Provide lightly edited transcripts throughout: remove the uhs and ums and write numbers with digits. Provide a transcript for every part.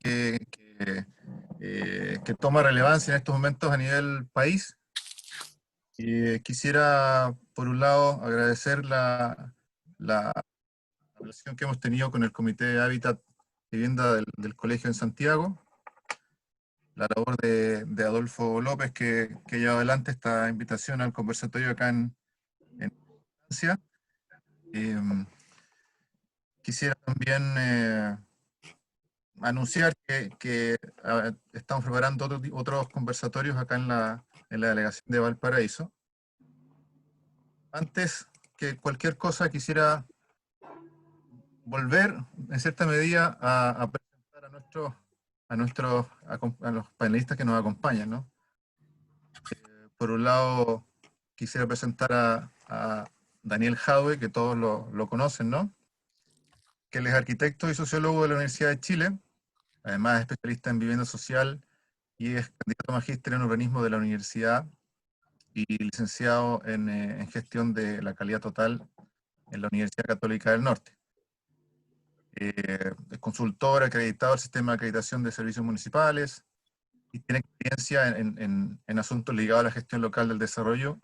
que toma relevancia en estos momentos a nivel país. Quisiera, por un lado, agradecer la relación que hemos tenido con el Comité de Hábitat y Vivienda del Colegio en Santiago, la labor de Adolfo López que lleva adelante esta invitación al conversatorio acá en Francia. Quisiera también anunciar que estamos preparando otros conversatorios acá en la delegación de Valparaíso. Antes que cualquier cosa quisiera volver en cierta medida a presentar a los panelistas que nos acompañan, ¿no? Por un lado quisiera presentar a Daniel Jadwe, que todos lo conocen, ¿no? Que él es arquitecto y sociólogo de la Universidad de Chile, además es especialista en vivienda social y es candidato a magíster en urbanismo de la universidad y licenciado en gestión de la calidad total en la Universidad Católica del Norte. Es consultor acreditado del sistema de acreditación de servicios municipales y tiene experiencia en asuntos ligados a la gestión local del desarrollo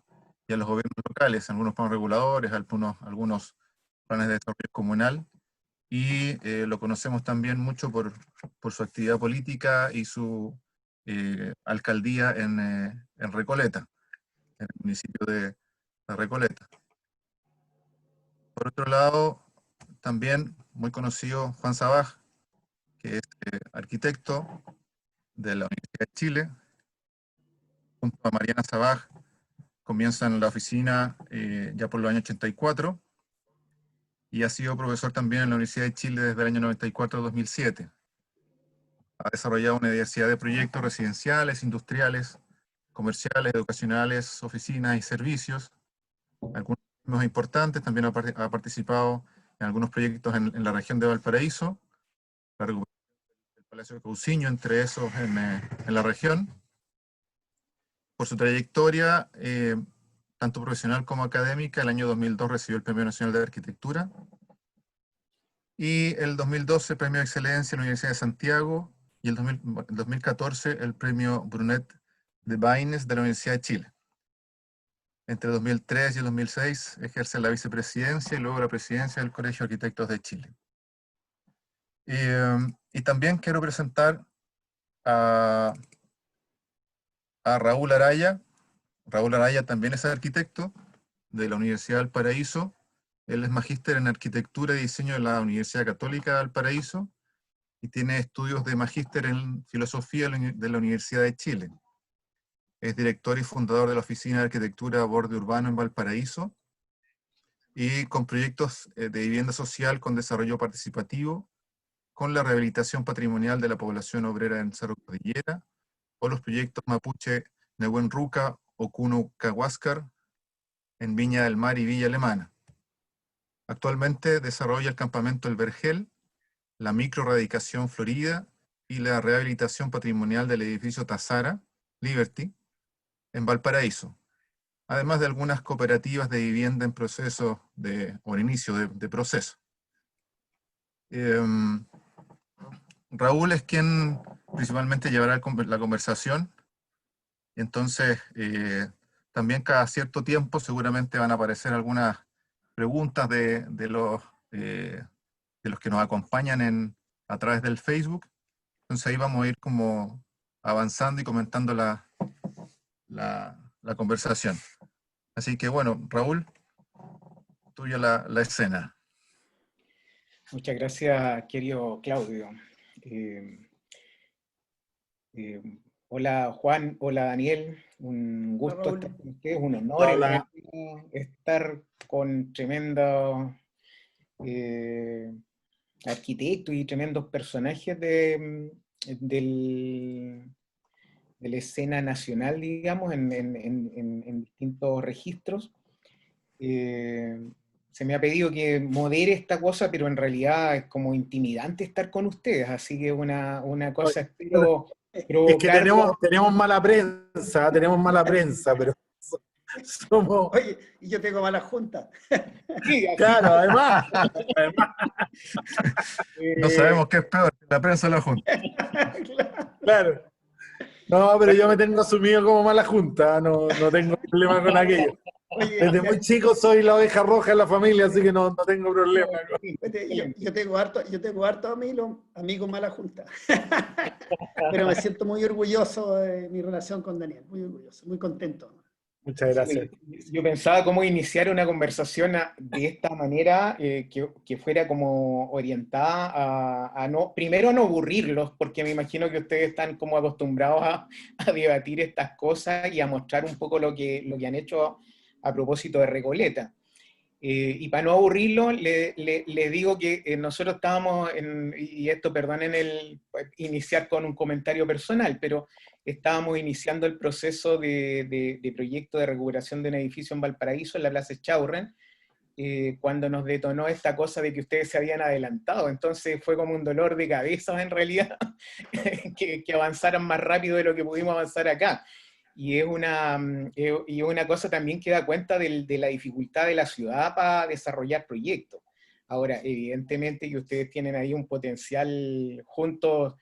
y a los gobiernos locales, algunos planes reguladores, algunos planes de desarrollo comunal, y lo conocemos también mucho por su actividad política y su alcaldía en Recoleta, en el municipio de Recoleta. Por otro lado, también muy conocido Juan Sabaj, que es arquitecto de la Universidad de Chile. Junto a Mariana Sabaj comienzan la oficina ya por los años 84 y ha sido profesor también en la Universidad de Chile desde el año 94 a 2007. Ha desarrollado una diversidad de proyectos residenciales, industriales, comerciales, educacionales, oficinas y servicios. Algunos más importantes, también ha participado en algunos proyectos en la región de Valparaíso, la recuperación del Palacio de Cousiño, entre esos en la región. Por su trayectoria, tanto profesional como académica, el año 2002 recibió el Premio Nacional de Arquitectura, y el 2012 el Premio de Excelencia en la Universidad de Santiago, y el 2014 el Premio Brunet de Baines de la Universidad de Chile. Entre el 2003 y el 2006 ejerce la vicepresidencia y luego la presidencia del Colegio de Arquitectos de Chile. Y también quiero presentar a Raúl Araya. Raúl Araya también es arquitecto de la Universidad del Paraíso. Él es magíster en Arquitectura y Diseño de la Universidad Católica del Paraíso y tiene estudios de magíster en Filosofía de la Universidad de Chile. Es director y fundador de la Oficina de Arquitectura Borde Urbano en Valparaíso, y con proyectos de vivienda social con desarrollo participativo, con la rehabilitación patrimonial de la población obrera en Cerro Cordillera, o los proyectos Mapuche Nehuen Ruca o Kuno Cahuáscar en Viña del Mar y Villa Alemana. Actualmente desarrolla el campamento El Vergel, la microradicación Florida y la rehabilitación patrimonial del edificio Tazara, Liberty, en Valparaíso, además de algunas cooperativas de vivienda en proceso o en inicio de proceso. Raúl es quien principalmente llevará la conversación, entonces también cada cierto tiempo seguramente van a aparecer algunas preguntas de los que nos acompañan a través del Facebook. Entonces ahí vamos a ir como avanzando y comentando la conversación. Así que bueno, Raúl, tuya la escena. Muchas gracias, querido Claudio. Hola Juan, hola Daniel, un gusto estar con ustedes, un honor estar con tremendos arquitectos y tremendos personajes de la escena nacional, digamos, en distintos registros. Se me ha pedido que modere esta cosa, pero en realidad es como intimidante estar con ustedes, así que una cosa espero provocar... Es que tenemos mala prensa, pero... somos... Oye, y yo tengo mala junta. Sí, Claro, además. No sabemos qué es peor, la prensa o la Junta. Claro. No, pero yo me tengo asumido como mala junta, no tengo problema con aquello. Oye, Desde muy chico soy la oveja roja en la familia, así que no tengo problema. yo tengo harto amigos mala junta. Pero me siento muy orgulloso de mi relación con Daniel, muy orgulloso, muy contento. Muchas gracias. yo pensaba cómo iniciar una conversación de esta manera, que fuera como orientada a no, primero a no aburrirlos, porque me imagino que ustedes están como acostumbrados a debatir estas cosas y a mostrar un poco lo que han hecho a propósito de Recoleta. Y para no aburrirlo, le digo que nosotros estábamos, y esto perdonen iniciar con un comentario personal, pero estábamos iniciando el proceso de proyecto de recuperación de un edificio en Valparaíso, en la Plaza Echaurren, cuando nos detonó esta cosa de que ustedes se habían adelantado. Entonces fue como un dolor de cabeza en realidad, que avanzaran más rápido de lo que pudimos avanzar acá. Y es una cosa también que da cuenta de la dificultad de la ciudad para desarrollar proyectos. Ahora, evidentemente que ustedes tienen ahí un potencial, juntos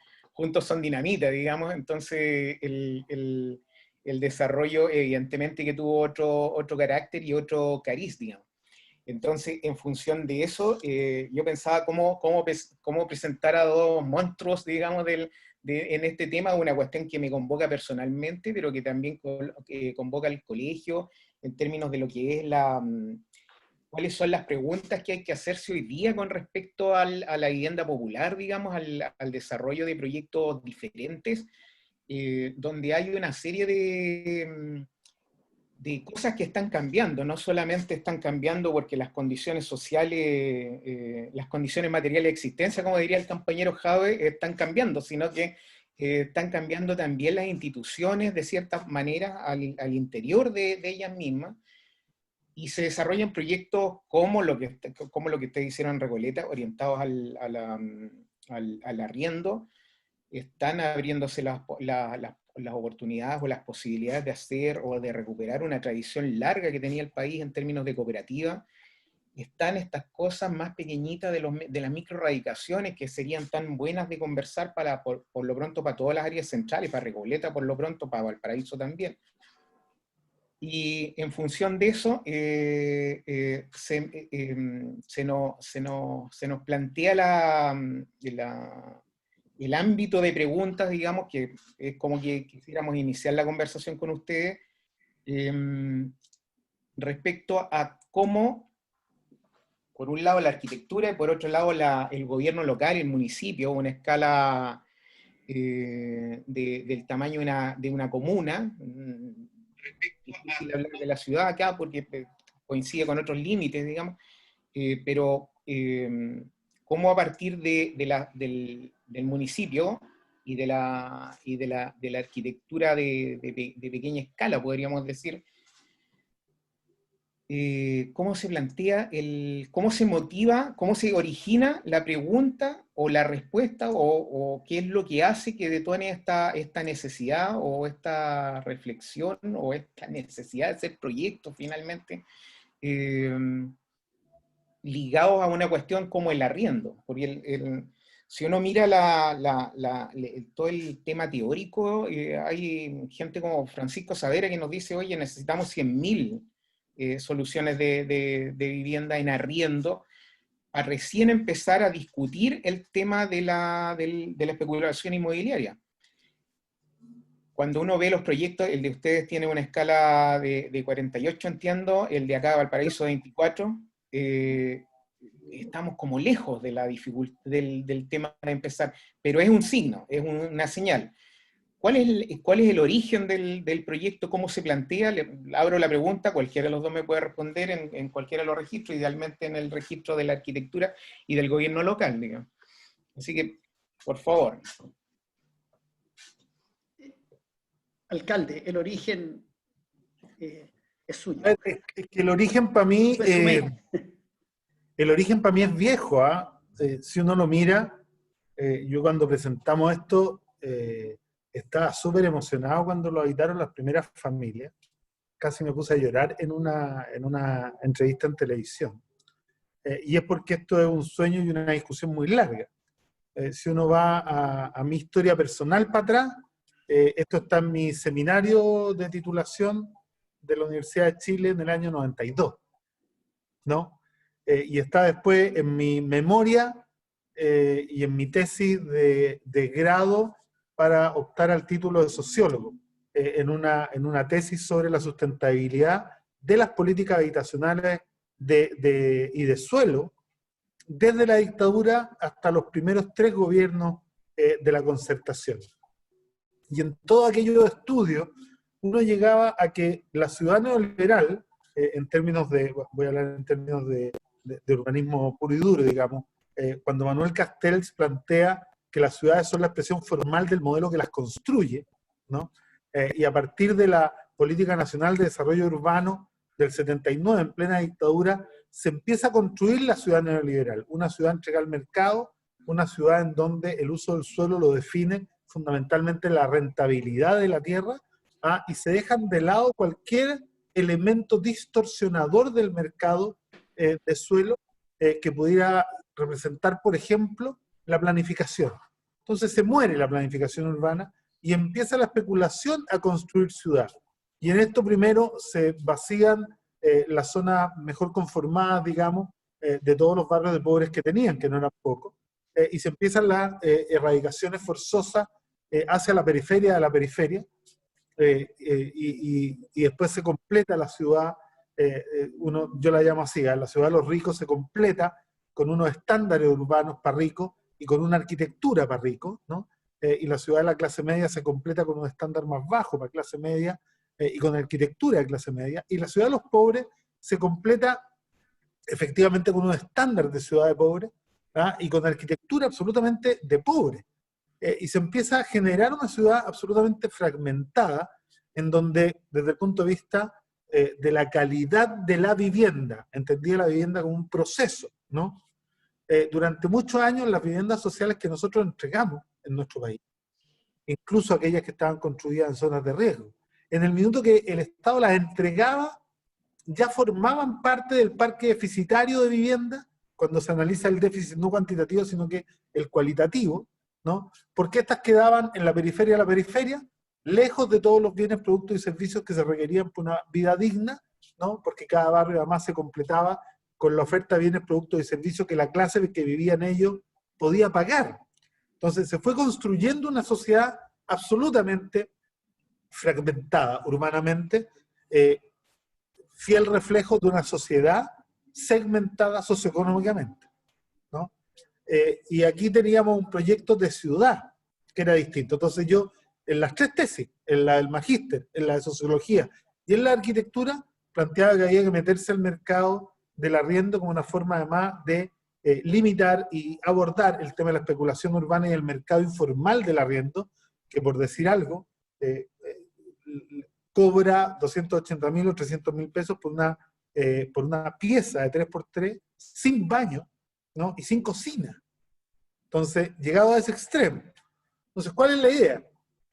son dinamita, digamos, entonces el desarrollo evidentemente que tuvo otro carácter y otro cariz, digamos. Entonces, en función de eso, yo pensaba cómo presentar a dos monstruos, digamos, en este tema, una cuestión que me convoca personalmente, pero que también convoca al colegio, en términos de lo que es cuáles son las preguntas que hay que hacerse hoy día con respecto a la vivienda popular, digamos, al desarrollo de proyectos diferentes, donde hay una serie de cosas que están cambiando. No solamente están cambiando porque las condiciones sociales, las condiciones materiales de existencia, como diría el compañero Jave, están cambiando, sino que están cambiando también las instituciones de cierta manera al interior de ellas mismas, y se desarrollan proyectos como lo que ustedes hicieron en Recoleta, orientados al arriendo. Están abriéndose las oportunidades o las posibilidades de hacer o de recuperar una tradición larga que tenía el país en términos de cooperativa. Están estas cosas más pequeñitas de las microradicaciones que serían tan buenas de conversar por lo pronto para todas las áreas centrales, para Recoleta por lo pronto, para Valparaíso también. Y en función de eso, se nos plantea el ámbito de preguntas, digamos, que es como que quisiéramos iniciar la conversación con ustedes, respecto a cómo, por un lado, la arquitectura y por otro lado, el gobierno local, el municipio, una escala del tamaño de una comuna. Difícil hablar de la ciudad acá porque coincide con otros límites, digamos, pero cómo a partir del municipio y de la arquitectura de pequeña escala, podríamos decir, cómo se plantea, cómo se motiva, cómo se origina la pregunta o la respuesta, o qué es lo que hace que detone esta necesidad o esta reflexión o esta necesidad de hacer proyectos finalmente ligados a una cuestión como el arriendo. Porque si uno mira todo el tema teórico, hay gente como Francisco Saavedra que nos dice, oye, necesitamos 100.000 soluciones de vivienda en arriendo, a recién empezar a discutir el tema de la especulación inmobiliaria. Cuando uno ve los proyectos, el de ustedes tiene una escala de 48, entiendo, el de acá de Valparaíso 24, estamos como lejos de del tema de empezar, pero es un signo, es una señal. ¿Cuál es el origen del proyecto? ¿Cómo se plantea? Abro la pregunta, cualquiera de los dos me puede responder en cualquiera de los registros, idealmente en el registro de la arquitectura y del gobierno local, digamos. Así que, por favor. Alcalde, el origen es suyo. Es que el origen para mí, es viejo, ¿ah? Si uno lo mira, yo cuando presentamos esto, estaba súper emocionado cuando lo habitaron las primeras familias. casi me puse a llorar en una entrevista en televisión. Y es porque esto es un sueño y una discusión muy larga. Si uno va a mi historia personal para atrás, esto está en mi seminario de titulación de la Universidad de Chile en el año 92, ¿no? Y está después en mi memoria y en mi tesis de grado para optar al título de sociólogo, en una tesis sobre la sustentabilidad de las políticas habitacionales y de suelo, desde la dictadura hasta los primeros 3 gobiernos de la Concertación. Y en todos aquellos estudios, uno llegaba a que la ciudad neoliberal, en términos de, voy a hablar en términos de urbanismo puro y duro, digamos, cuando Manuel Castells plantea que las ciudades son la expresión formal del modelo que las construye, ¿no? Y a partir de la Política Nacional de Desarrollo Urbano del 79, en plena dictadura, se empieza a construir la ciudad neoliberal, una ciudad entregada al mercado, una ciudad en donde el uso del suelo lo define fundamentalmente la rentabilidad de la tierra, y se dejan de lado cualquier elemento distorsionador del mercado de suelo que pudiera representar, por ejemplo, la planificación. Entonces se muere la planificación urbana y empieza la especulación a construir ciudad. Y en esto primero se vacían las zonas mejor conformadas, digamos, de todos los barrios de pobres que tenían, que no eran pocos, y se empiezan las erradicaciones forzosas hacia la periferia de la periferia, y después se completa la ciudad, yo la llamo así, la ciudad de los ricos se completa con unos estándares urbanos para ricos y con una arquitectura para ricos, ¿no? Y la ciudad de la clase media se completa con un estándar más bajo para clase media, y con arquitectura de clase media, y la ciudad de los pobres se completa efectivamente con un estándar de ciudad de pobres, y con arquitectura absolutamente de pobre. Y se empieza a generar una ciudad absolutamente fragmentada, en donde, desde el punto de vista de la calidad de la vivienda, entendía la vivienda como un proceso, ¿no? Durante muchos años las viviendas sociales que nosotros entregamos en nuestro país, incluso aquellas que estaban construidas en zonas de riesgo, en el minuto que el Estado las entregaba, ya formaban parte del parque deficitario de vivienda, cuando se analiza el déficit no cuantitativo, sino que el cualitativo, ¿no? Porque estas quedaban en la periferia de la periferia, lejos de todos los bienes, productos y servicios que se requerían por una vida digna, ¿no? Porque cada barrio además se completaba con la oferta de bienes, productos y servicios que la clase que vivía en ellos podía pagar. Entonces se fue construyendo una sociedad absolutamente fragmentada urbanamente, fiel reflejo de una sociedad segmentada socioeconómicamente, ¿no? Y aquí teníamos un proyecto de ciudad que era distinto. Entonces yo, en las 3 tesis, en la del magíster, en la de sociología y en la arquitectura, planteaba que había que meterse al mercado del arriendo como una forma además de limitar y abordar el tema de la especulación urbana y el mercado informal del arriendo, que por decir algo, cobra 280.000 o 300.000 pesos por una pieza de 3x3 sin baño, ¿no? Y sin cocina. Entonces, llegado a ese extremo. Entonces, ¿cuál es la idea?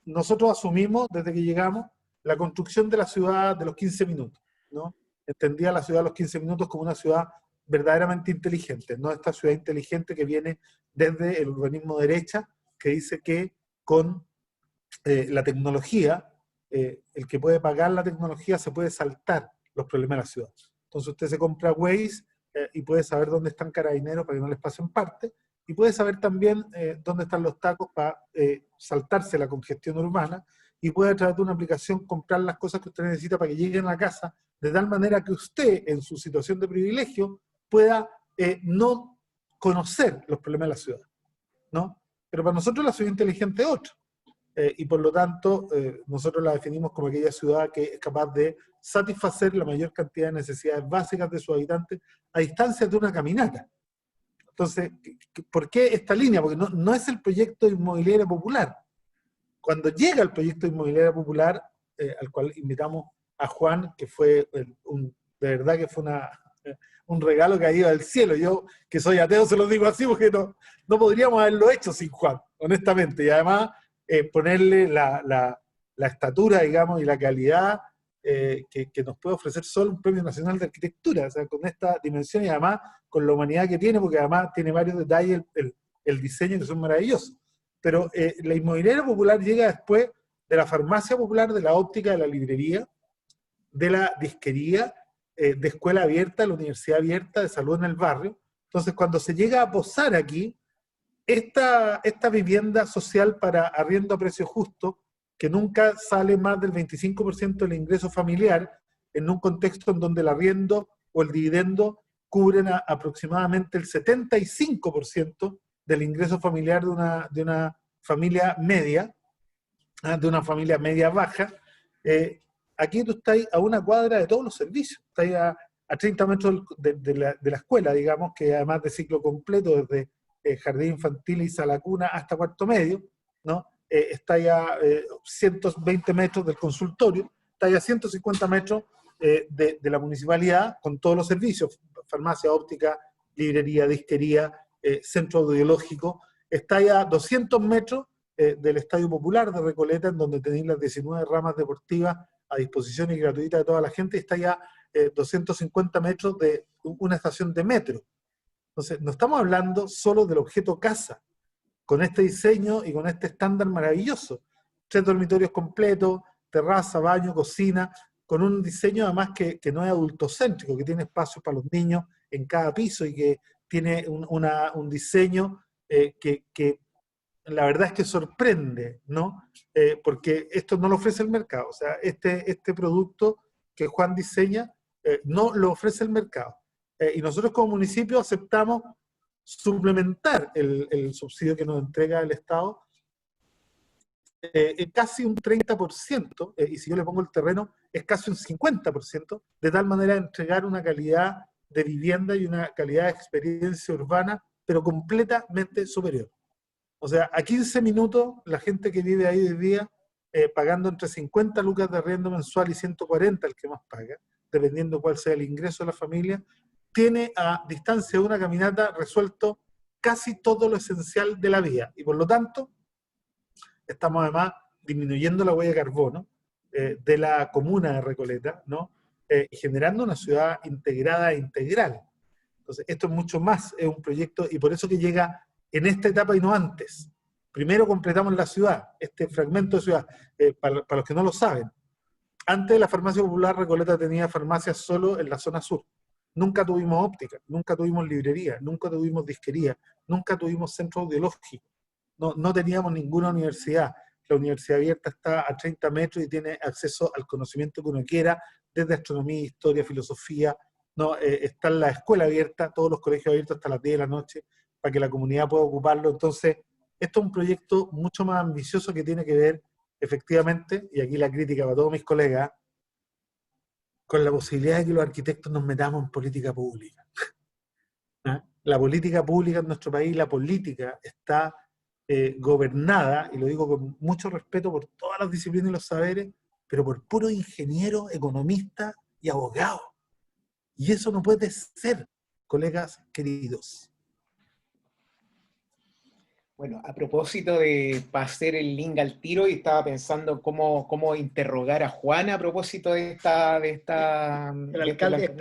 Nosotros asumimos, desde que llegamos, la construcción de la ciudad de los 15 minutos, ¿no? Entendía la ciudad de los 15 minutos como una ciudad verdaderamente inteligente, no esta ciudad inteligente que viene desde el urbanismo derecha, que dice que con la tecnología, el que puede pagar la tecnología se puede saltar los problemas de la ciudad. Entonces usted se compra Waze y puede saber dónde están carabineros para que no les pasen parte, y puede saber también dónde están los tacos para saltarse la congestión urbana, y puede a través de una aplicación comprar las cosas que usted necesita para que lleguen a la casa, de tal manera que usted, en su situación de privilegio, pueda no conocer los problemas de la ciudad, ¿no? Pero para nosotros la ciudad inteligente es otra. Y por lo tanto, nosotros la definimos como aquella ciudad que es capaz de satisfacer la mayor cantidad de necesidades básicas de sus habitantes a distancia de una caminata. Entonces, ¿por qué esta línea? Porque no es el proyecto inmobiliario popular. Cuando llega el proyecto inmobiliario popular, al cual invitamos a Juan, que fue de verdad que fue un regalo caído del cielo. Yo, que soy ateo, se lo digo así, porque no podríamos haberlo hecho sin Juan, honestamente. Y además, ponerle la estatura, digamos, y la calidad que nos puede ofrecer solo un Premio Nacional de Arquitectura, o sea, con esta dimensión y además con la humanidad que tiene, porque además tiene varios detalles el diseño que son maravillosos. Pero la inmobiliaria popular llega después de la farmacia popular, de la óptica, de la librería, de la disquería, de escuela abierta, de la universidad abierta, de salud en el barrio. Entonces, cuando se llega a posar aquí, esta vivienda social para arriendo a precio justo, que nunca sale más del 25% del ingreso familiar, en un contexto en donde el arriendo o el dividendo cubren aproximadamente el 75% del ingreso familiar de una familia media, de una familia media baja. Aquí tú estás a una cuadra de todos los servicios, estás a 30 metros de la escuela, digamos, que además de ciclo completo, desde jardín infantil y sala cuna hasta cuarto medio, ¿no? Está ya 120 metros del consultorio, está ya 150 metros de la municipalidad con todos los servicios, farmacia, óptica, librería, disquería, centro audiológico, está ya 200 metros del Estadio Popular de Recoleta, en donde tenéis las 19 ramas deportivas a disposición y gratuita de toda la gente, y está ya 250 metros de una estación de metro. Entonces, no estamos hablando solo del objeto casa, con este diseño y con este estándar maravilloso. 3 dormitorios completos, terraza, baño, cocina, con un diseño además que no es adultocéntrico, que tiene espacios para los niños en cada piso y que tiene un diseño que la verdad es que sorprende, ¿no? Porque esto no lo ofrece el mercado. O sea, este producto que Juan diseña no lo ofrece el mercado. Y nosotros como municipio aceptamos suplementar el subsidio que nos entrega el Estado casi un 30%, y si yo le pongo el terreno, es casi un 50%, de tal manera de entregar una calidad de vivienda y una calidad de experiencia urbana, pero completamente superior. O sea, a 15 minutos, la gente que vive ahí hoy día, pagando entre 50 lucas de arriendo mensual y 140 el que más paga, dependiendo cuál sea el ingreso de la familia, tiene a distancia de una caminata resuelto casi todo lo esencial de la vida. Y por lo tanto, estamos además disminuyendo la huella de carbono de la comuna de Recoleta, ¿no? Y generando una ciudad integrada e integral. Entonces, esto es mucho más, es un proyecto, y por eso que llega en esta etapa y no antes. Primero completamos la ciudad, este fragmento de ciudad, para los que no lo saben. Antes la farmacia popular Recoleta tenía farmacias solo en la zona sur. Nunca tuvimos óptica, nunca tuvimos librería, nunca tuvimos disquería, nunca tuvimos centro audiológico. No teníamos ninguna universidad. La universidad abierta está a 30 metros y tiene acceso al conocimiento que uno quiera, desde astronomía, historia, filosofía. ¿No? Está la escuela abierta, todos los colegios abiertos hasta las 10 de la noche, para que la comunidad pueda ocuparlo. Entonces, esto es un proyecto mucho más ambicioso que tiene que ver, efectivamente, y aquí la crítica para todos mis colegas, con la posibilidad de que los arquitectos nos metamos en política pública. ¿Ah? La política pública en nuestro país, la política está gobernada, y lo digo con mucho respeto por todas las disciplinas y los saberes, pero por puros ingenieros, economistas y abogados. Y eso no puede ser, colegas queridos. Bueno, a propósito para hacer el link al tiro, y estaba pensando cómo interrogar a Juan a propósito de esta. El alcalde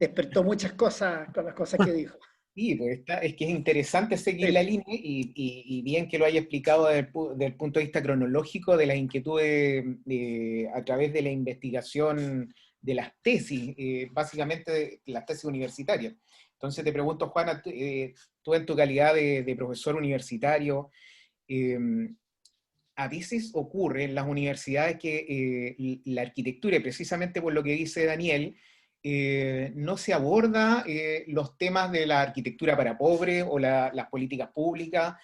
despertó muchas cosas con las cosas que dijo. Sí, pues es que es interesante seguir la línea, y bien que lo haya explicado desde el punto de vista cronológico de las inquietudes a través de la investigación de las tesis, básicamente las tesis universitarias. Entonces te pregunto, Juana, tú en tu calidad de profesor universitario, a veces ocurre en las universidades que la arquitectura, y precisamente por lo que dice Daniel, no se aborda los temas de la arquitectura para pobres o las políticas públicas,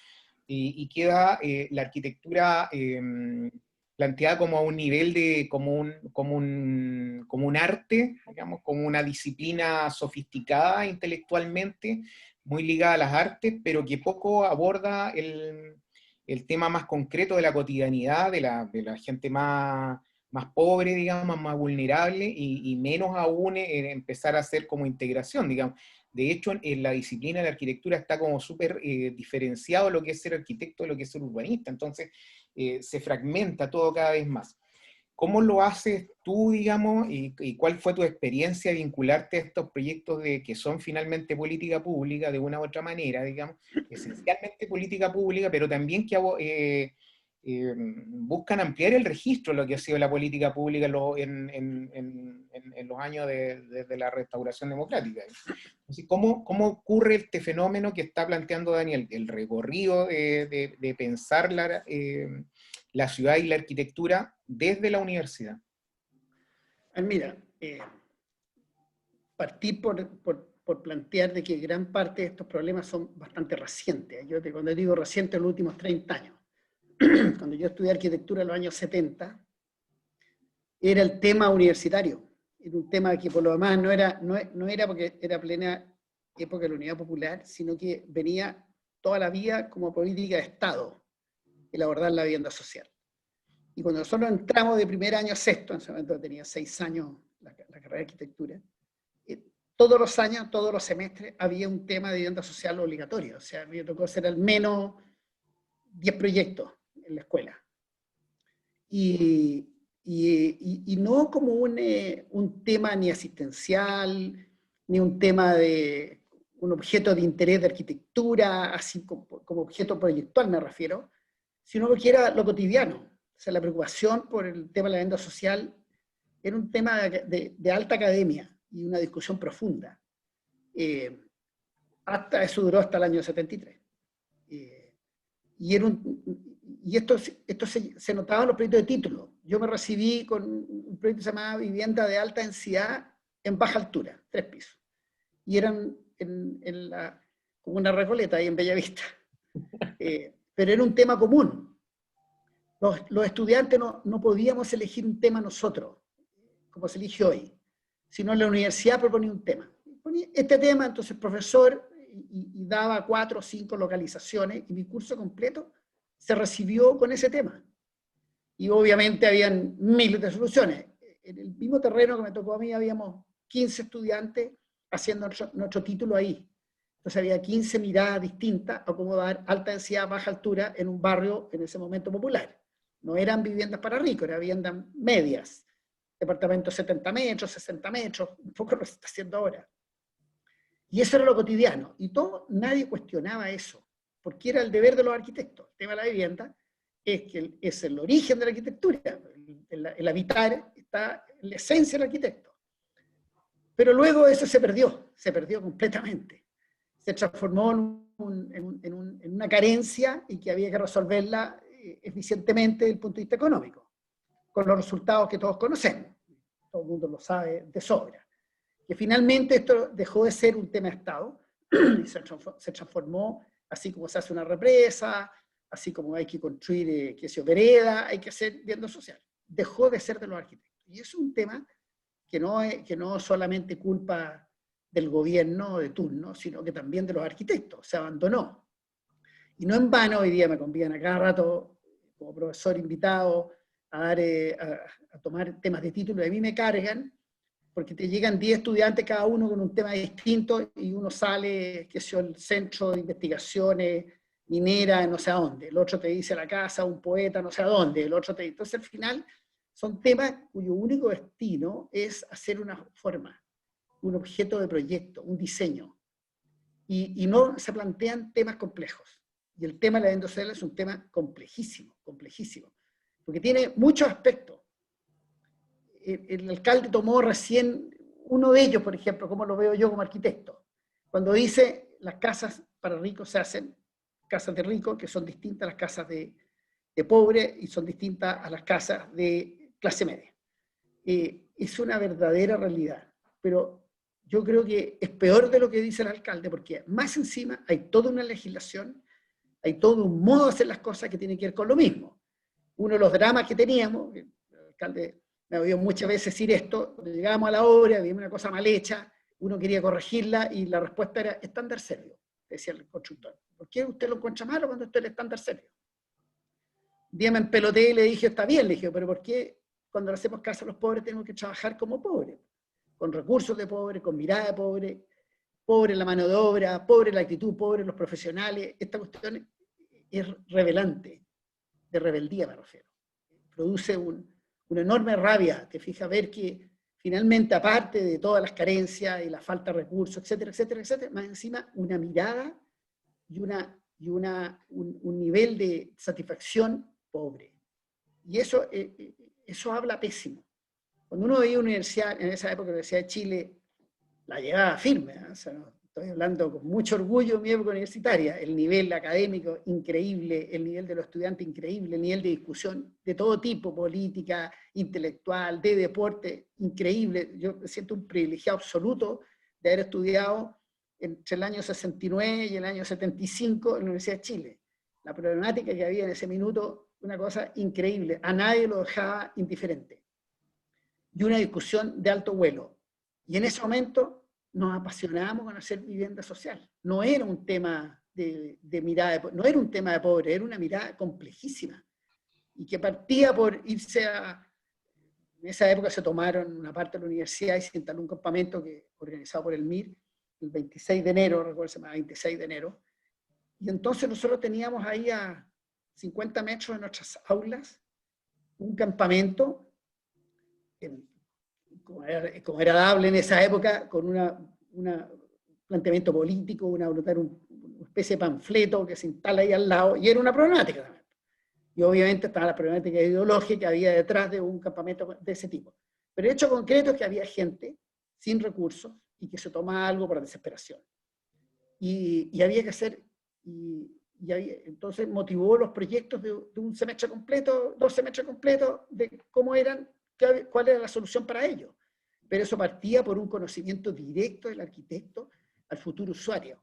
y queda la arquitectura planteada como a un nivel de, como un arte, digamos, como una disciplina sofisticada intelectualmente, muy ligada a las artes, pero que poco aborda el tema más concreto de la cotidianidad, de la gente más pobre, digamos, más vulnerable, y menos aún en empezar a hacer como integración, digamos. De hecho, en la disciplina de la arquitectura está como súper diferenciado lo que es ser arquitecto de lo que es ser urbanista, entonces se fragmenta todo cada vez más. ¿Cómo lo haces tú, digamos, y cuál fue tu experiencia de vincularte a estos proyectos que son finalmente política pública de una u otra manera, digamos, esencialmente política pública, pero también que buscan ampliar el registro de lo que ha sido la política pública en los años desde la restauración democrática? Entonces, ¿cómo ocurre este fenómeno que está planteando Daniel, el recorrido de pensar la ciudad y la arquitectura desde la universidad? Mira, partí por plantear de que gran parte de estos problemas son bastante recientes. Cuando digo recientes, los últimos 30 años. Cuando yo estudié arquitectura en los años 70, era el tema universitario. Era un tema que por lo demás no era porque era plena época de la Unidad Popular, sino que venía toda la vida como política de Estado, el abordar la vivienda social. Y cuando nosotros entramos de primer año a sexto, en ese momento tenía 6 años la carrera de arquitectura, todos los años, todos los semestres, había un tema de vivienda social obligatorio. O sea, me tocó hacer al menos 10 proyectos en la escuela. Y no como un tema ni asistencial, ni un tema de un objeto de interés de arquitectura, así como objeto proyectual me refiero, sino que era lo cotidiano. O sea, la preocupación por el tema de la vivienda social era un tema de alta academia y una discusión profunda. Eso duró hasta el año 73. Y esto se notaba en los proyectos de título. Yo me recibí con un proyecto que se llamaba Vivienda de Alta Densidad en Baja Altura, 3 pisos. Y eran como una Recoleta ahí en Bellavista. Pero era un tema común. Los estudiantes no podíamos elegir un tema nosotros, como se elige hoy, sino la universidad proponía un tema. Ponía este tema, entonces el profesor y daba 4 o 5 localizaciones, y mi curso completo se recibió con ese tema. Y obviamente habían miles de soluciones. En el mismo terreno que me tocó a mí, habíamos 15 estudiantes haciendo nuestro título ahí. Entonces había 15 miradas distintas a cómo dar alta densidad, baja altura en un barrio en ese momento popular. No eran viviendas para ricos, eran viviendas medias. Departamentos 70 metros, 60 metros, un poco lo que se está haciendo ahora. Y eso era lo cotidiano. Y nadie cuestionaba eso, porque era el deber de los arquitectos. El tema de la vivienda es el origen de la arquitectura. El habitar está en la esencia del arquitecto. Pero luego eso se perdió completamente. Se transformó en una carencia y que había que resolverla eficientemente desde el punto de vista económico, con los resultados que todos conocemos. Todo el mundo lo sabe de sobra. Que finalmente esto dejó de ser un tema de Estado y se transformó, así como se hace una represa, así como hay que construir vereda, hay que hacer vivienda social. Dejó de ser de los arquitectos. Y es un tema que no solamente culpa del gobierno de turno, sino que también de los arquitectos. Se abandonó. Y no en vano, hoy día me convidan a cada rato como profesor invitado a tomar temas de título, y a mí me cargan, porque te llegan 10 estudiantes cada uno con un tema distinto, y uno sale, que sea el centro de investigaciones minera, no sé a dónde, el otro te dice la casa, un poeta, no sé a dónde, el otro te... Entonces al final son temas cuyo único destino es hacer una forma, un objeto de proyecto, un diseño, y no se plantean temas complejos. Y el tema de la vivienda social es un tema complejísimo, complejísimo, porque tiene muchos aspectos. El alcalde tomó recién uno de ellos, por ejemplo, como lo veo yo como arquitecto, cuando dice las casas para ricos se hacen casas de ricos, que son distintas a las casas de pobres y son distintas a las casas de clase media. Es una verdadera realidad, pero yo creo que es peor de lo que dice el alcalde, porque más encima hay toda una legislación, hay todo un modo de hacer las cosas que tiene que ver con lo mismo. Uno de los dramas que teníamos, el alcalde me ha oído muchas veces decir esto, cuando llegábamos a la obra, había una cosa mal hecha, uno quería corregirla y la respuesta era estándar serio, decía el constructor. ¿Por qué usted lo encuentra malo cuando esto es el estándar serio? Un día me empeloté y le dije, está bien, le dije, pero ¿por qué cuando le hacemos caso a los pobres tenemos que trabajar como pobres? Con recursos de pobre, con mirada de pobre, pobre la mano de obra, pobre la actitud, pobre los profesionales. Esta cuestión es revelante, de rebeldía me refiero. Produce un una enorme rabia, te fijas, ver que finalmente, aparte de todas las carencias y la falta de recursos, etcétera, etcétera, etcétera, más encima una mirada y un nivel de satisfacción pobre. Y eso habla pésimo. Cuando uno veía universidad, en esa época la Universidad de Chile, la llevaba firme, ¿eh? O sea, no, estoy hablando con mucho orgullo de mi época universitaria, el nivel académico increíble, el nivel de los estudiantes increíble, el nivel de discusión de todo tipo, política, intelectual, de deporte, increíble. Yo me siento un privilegiado absoluto de haber estudiado entre el año 69 y el año 75 en la Universidad de Chile. La problemática que había en ese minuto, una cosa increíble, a nadie lo dejaba indiferente. Y una discusión de alto vuelo. Y en ese momento nos apasionábamos con hacer vivienda social. No era un tema de mirada, no era un tema de pobre, era una mirada complejísima. Y que partía por irse a... En esa época se tomaron una parte de la universidad y se instaló un campamento organizado por el MIR, el 26 de enero, recuerdo, se llama 26 de enero. Y entonces nosotros teníamos ahí a 50 metros de nuestras aulas un campamento, como era dable en esa época, con un planteamiento político, una especie de panfleto que se instala ahí al lado, y era una problemática también. Y obviamente estaba la problemática ideológica que había detrás de un campamento de ese tipo. Pero el hecho concreto es que había gente sin recursos y que se tomaba algo por desesperación. Y había que hacer, entonces motivó los proyectos de un semestre completo, 2 semestres completos, de cómo eran, cuál era la solución para ello. Pero eso partía por un conocimiento directo del arquitecto al futuro usuario.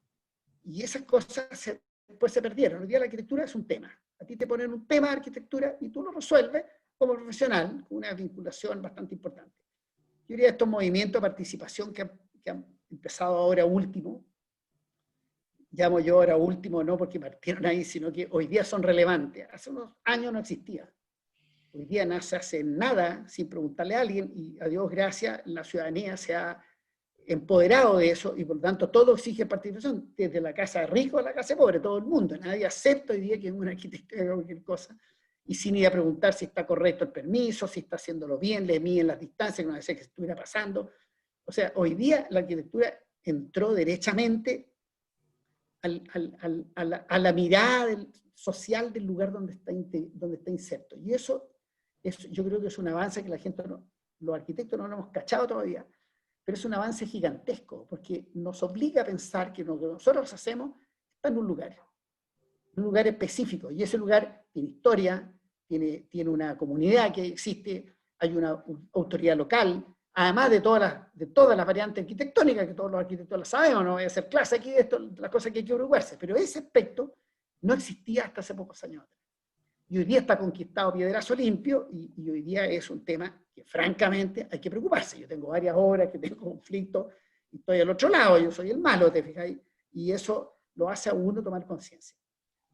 Y esas cosas después se perdieron. Hoy día la arquitectura es un tema. A ti te ponen un tema de arquitectura y tú lo resuelves como profesional, con una vinculación bastante importante. Yo diría estos movimientos de participación que han empezado ahora último, llamo yo ahora último no porque partieron ahí, sino que hoy día son relevantes. Hace unos años no existía. Hoy día no se hace nada sin preguntarle a alguien y a Dios gracias la ciudadanía se ha empoderado de eso y por lo tanto todo exige participación, desde la casa rico a la casa pobre, todo el mundo. Nadie acepta hoy día que un arquitecto haga cualquier cosa y sin ir a preguntar si está correcto el permiso, si está haciéndolo bien, le miden las distancias, que no decía que estuviera pasando. O sea, hoy día la arquitectura entró derechamente a la mirada social del lugar donde está inserto. Y eso yo creo que es un avance que la gente, los arquitectos no lo hemos cachado todavía, pero es un avance gigantesco, porque nos obliga a pensar que lo que nosotros hacemos está en un lugar específico, y ese lugar tiene historia, tiene una comunidad que existe, hay una autoridad local, además de todas las variantes arquitectónicas, que todos los arquitectos las sabemos, no voy a hacer clase aquí de esto, las cosas que hay que preocuparse, pero ese aspecto no existía hasta hace pocos años atrás. Y hoy día está conquistado piedrazo limpio, y hoy día es un tema que francamente hay que preocuparse. Yo tengo varias obras que tengo conflictos, y estoy al otro lado, yo soy el malo, ¿te fijáis? Y eso lo hace a uno tomar conciencia.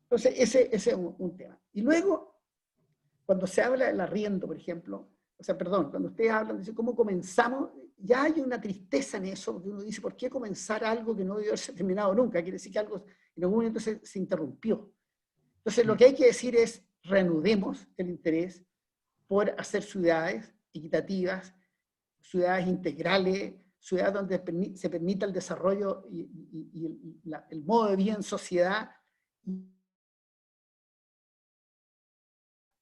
Entonces, ese es un tema. Y luego, cuando se habla del arriendo, por ejemplo, cuando ustedes hablan de cómo comenzamos, ya hay una tristeza en eso, porque uno dice, ¿por qué comenzar algo que no debió haberse terminado nunca? Quiere decir que algo en algún momento se interrumpió. Entonces, lo que hay que decir es, reanudemos el interés por hacer ciudades equitativas, ciudades integrales, ciudades donde se permita el desarrollo y el modo de vida en sociedad.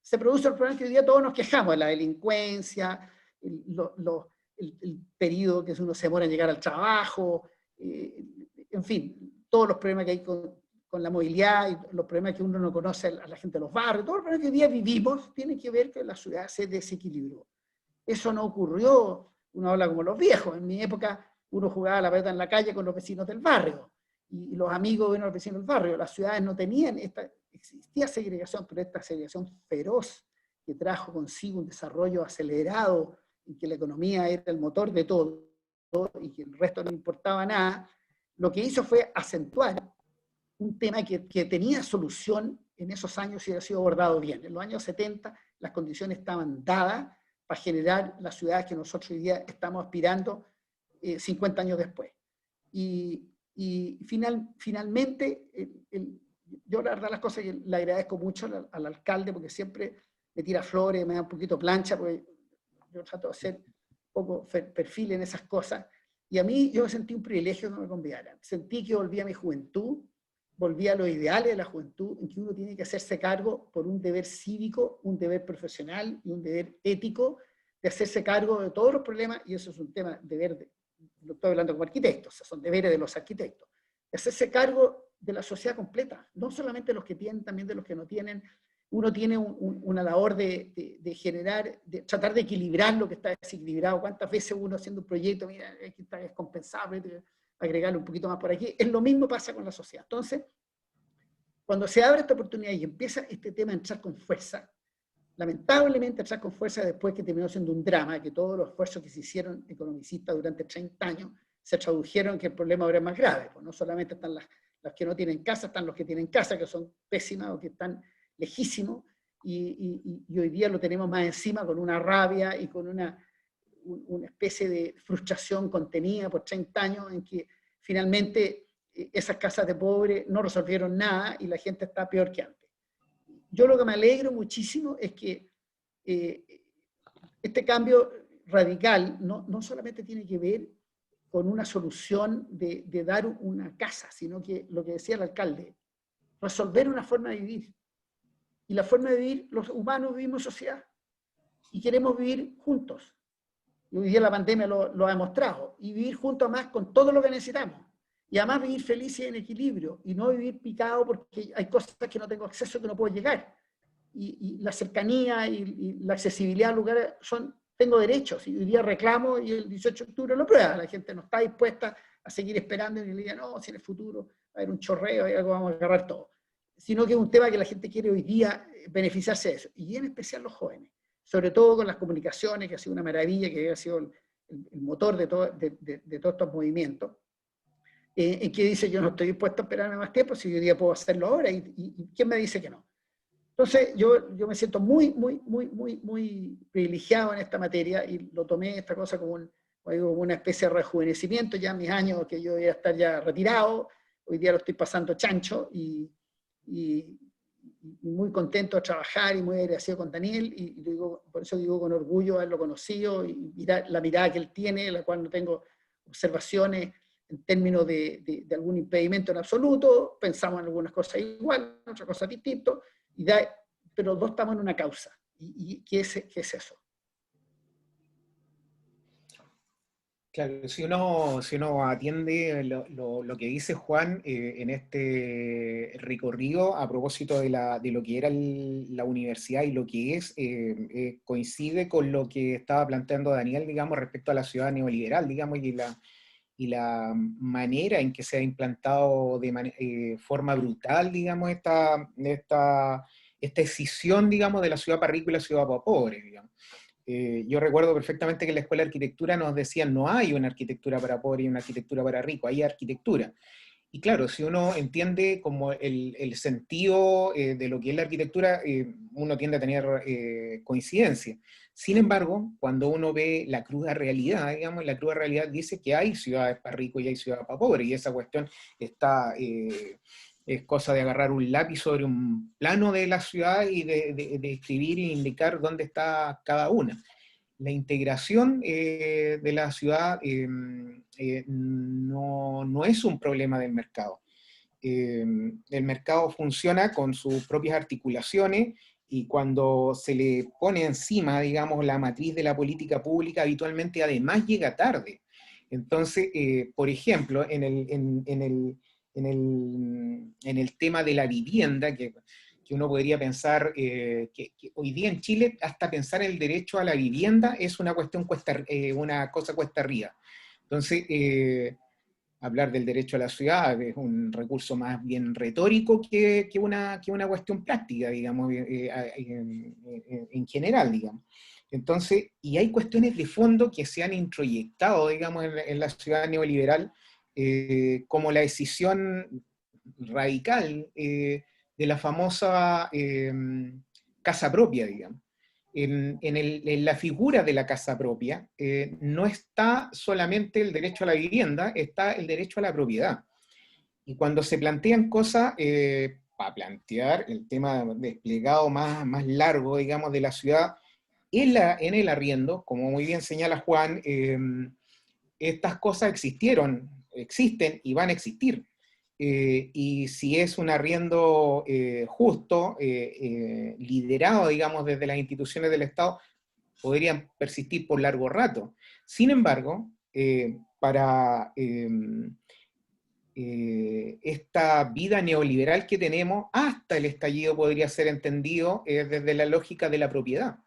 Se produce el problema que hoy día todos nos quejamos de la delincuencia, el periodo que uno se demora en llegar al trabajo, en fin, todos los problemas que hay con la movilidad y los problemas que uno no conoce a la gente de los barrios, todos los problemas que hoy día vivimos tienen que ver con la ciudad se desequilibró. Eso no ocurrió, uno habla como los viejos, en mi época uno jugaba a la pelota en la calle con los vecinos del barrio, y los amigos de los vecinos del barrio. Las ciudades no tenían existía segregación, pero esta segregación feroz que trajo consigo un desarrollo acelerado en que la economía era el motor de todo y que el resto no importaba nada, lo que hizo fue acentuar un tema que tenía solución en esos años y había sido abordado bien. En los años 70 las condiciones estaban dadas para generar las ciudades que nosotros hoy día estamos aspirando 50 años después. Y finalmente, yo la verdad las cosas que le agradezco mucho al alcalde, porque siempre me tira flores, me da un poquito plancha, porque yo trato de hacer un poco perfil en esas cosas, y a mí yo sentí un privilegio que me convidaran. Sentí que volví a mi juventud, volví a los ideales de la juventud, en que uno tiene que hacerse cargo por un deber cívico, un deber profesional y un deber ético, de hacerse cargo de todos los problemas, y eso es un tema, lo estoy hablando como arquitecto, o sea, son deberes de los arquitectos, de hacerse cargo de la sociedad completa, no solamente los que tienen, también de los que no tienen. Uno tiene una labor de generar, de tratar de equilibrar lo que está desequilibrado. ¿Cuántas veces uno haciendo un proyecto, mira, aquí está descompensable, agregarle un poquito más por aquí? Es lo mismo pasa con la sociedad. Entonces, cuando se abre esta oportunidad y empieza este tema a entrar con fuerza, lamentablemente entrar con fuerza después que terminó siendo un drama, que todos los esfuerzos que se hicieron economicistas durante 30 años se tradujeron en que el problema ahora es más grave. Pues no solamente están las que no tienen casa, están los que tienen casa, que son pésimas o que están lejísimos, y hoy día lo tenemos más encima con una rabia y con una especie de frustración contenida por 30 años en que finalmente esas casas de pobres no resolvieron nada y la gente está peor que antes. Yo lo que me alegro muchísimo es que este cambio radical no solamente tiene que ver con una solución de dar una casa, sino que lo que decía el alcalde, resolver una forma de vivir. Y la forma de vivir, los humanos vivimos en sociedad y queremos vivir juntos. Y hoy día la pandemia lo ha demostrado. Y vivir juntos más con todo lo que necesitamos. Y además vivir felices y en equilibrio. Y no vivir picado porque hay cosas que no tengo acceso, que no puedo llegar. Y la cercanía y la accesibilidad al lugar tengo derechos. Y hoy día reclamo y el 18 de octubre lo prueba. La gente no está dispuesta a seguir esperando y le diga, no, si en el futuro va a haber un chorreo y algo vamos a agarrar todo. Sino que es un tema que la gente quiere hoy día beneficiarse de eso. Y en especial los jóvenes. Sobre todo con las comunicaciones, que ha sido una maravilla, que ha sido el motor de todos estos movimientos, en que dice, yo no estoy dispuesto a esperarme más tiempo, si hoy día puedo hacerlo ahora, y ¿quién me dice que no? Entonces, yo me siento muy privilegiado en esta materia, y lo tomé esta cosa como una especie de rejuvenecimiento, ya en mis años que yo voy a estar ya retirado, hoy día lo estoy pasando chancho, y muy contento de trabajar y muy agradecido con Daniel, y por eso digo con orgullo haberlo conocido, y la mirada que él tiene, la cual no tengo observaciones en términos de algún impedimento en absoluto, pensamos en algunas cosas igual, en otras cosas distintas, pero los dos estamos en una causa. ¿Y qué es eso? Claro, si uno atiende lo que dice Juan en este recorrido a propósito de lo que era la universidad y lo que es, coincide con lo que estaba planteando Daniel, digamos, respecto a la ciudad neoliberal, digamos, y la manera en que se ha implantado de forma brutal, digamos, esta escisión, digamos, de la ciudad para rico y la ciudad para pobre, digamos. Yo recuerdo perfectamente que en la Escuela de Arquitectura nos decían, no hay una arquitectura para pobre y una arquitectura para rico, hay arquitectura. Y claro, si uno entiende como el sentido de lo que es la arquitectura, uno tiende a tener coincidencia. Sin embargo, cuando uno ve la cruda realidad, digamos, la cruda realidad dice que hay ciudades para rico y hay ciudades para pobre, y esa cuestión es cosa de agarrar un lápiz sobre un plano de la ciudad y de escribir e indicar dónde está cada una. La integración de la ciudad no es un problema del mercado. El mercado funciona con sus propias articulaciones, y cuando se le pone encima, digamos, la matriz de la política pública, habitualmente además llega tarde. Entonces, por ejemplo, en el tema de la vivienda, que uno podría pensar que hoy día en Chile, hasta pensar en el derecho a la vivienda es una cuestión una cosa cuesta arriba. Entonces, hablar del derecho a la ciudad es un recurso más bien retórico que una cuestión práctica, digamos, en general, digamos. Entonces, y hay cuestiones de fondo que se han introyectado, digamos, en la ciudad neoliberal, como la decisión radical de la famosa casa propia, digamos. En la figura de la casa propia no está solamente el derecho a la vivienda, está el derecho a la propiedad. Y cuando se plantean cosas, para plantear el tema desplegado más largo, digamos, de la ciudad, en el arriendo, como muy bien señala Juan, estas cosas existen y van a existir. Y si es un arriendo justo, liderado, digamos, desde las instituciones del Estado, podrían persistir por largo rato. Sin embargo, para esta vida neoliberal que tenemos, hasta el estallido podría ser entendido desde la lógica de la propiedad.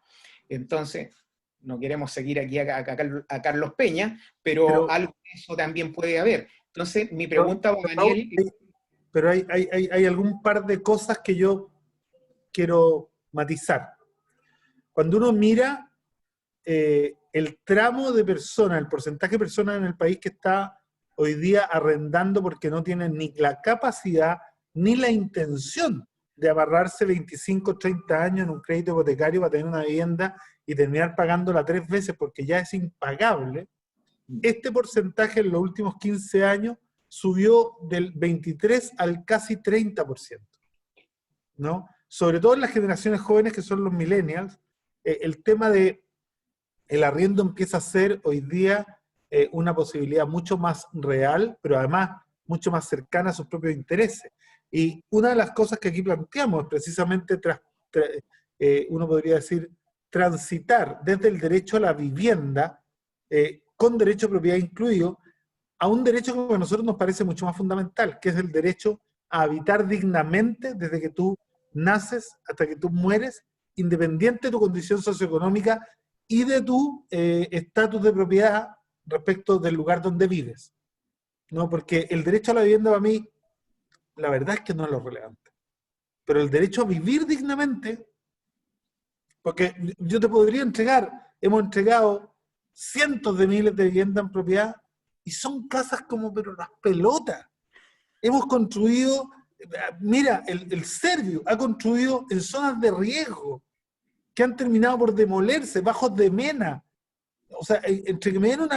Entonces, no queremos seguir aquí a Carlos Peña, pero algo de eso también puede haber. Entonces, mi pregunta para Daniel... Pero hay algún par de cosas que yo quiero matizar. Cuando uno mira el tramo de personas, el porcentaje de personas en el país que está hoy día arrendando porque no tienen ni la capacidad ni la intención de amarrarse 25, 30 años en un crédito hipotecario para tener una vivienda y terminar pagándola 3 veces porque ya es impagable, este porcentaje en los últimos 15 años subió del 23 al casi 30%, ¿no? Sobre todo en las generaciones jóvenes que son los millennials, el tema de el arriendo empieza a ser hoy día una posibilidad mucho más real, pero además mucho más cercana a sus propios intereses. Y una de las cosas que aquí planteamos es precisamente, uno podría decir, transitar desde el derecho a la vivienda, con derecho a propiedad incluido, a un derecho que a nosotros nos parece mucho más fundamental, que es el derecho a habitar dignamente desde que tú naces hasta que tú mueres, independiente de tu condición socioeconómica y de tu estatus de propiedad respecto del lugar donde vives, ¿no? Porque el derecho a la vivienda para mí, la verdad es que no es lo relevante. Pero el derecho a vivir dignamente, porque yo te podría hemos entregado cientos de miles de viviendas en propiedad y son casas como pero las pelotas. Hemos construido, mira, el Servio ha construido en zonas de riesgo que han terminado por demolerse, bajos de mena. O sea, entre que me den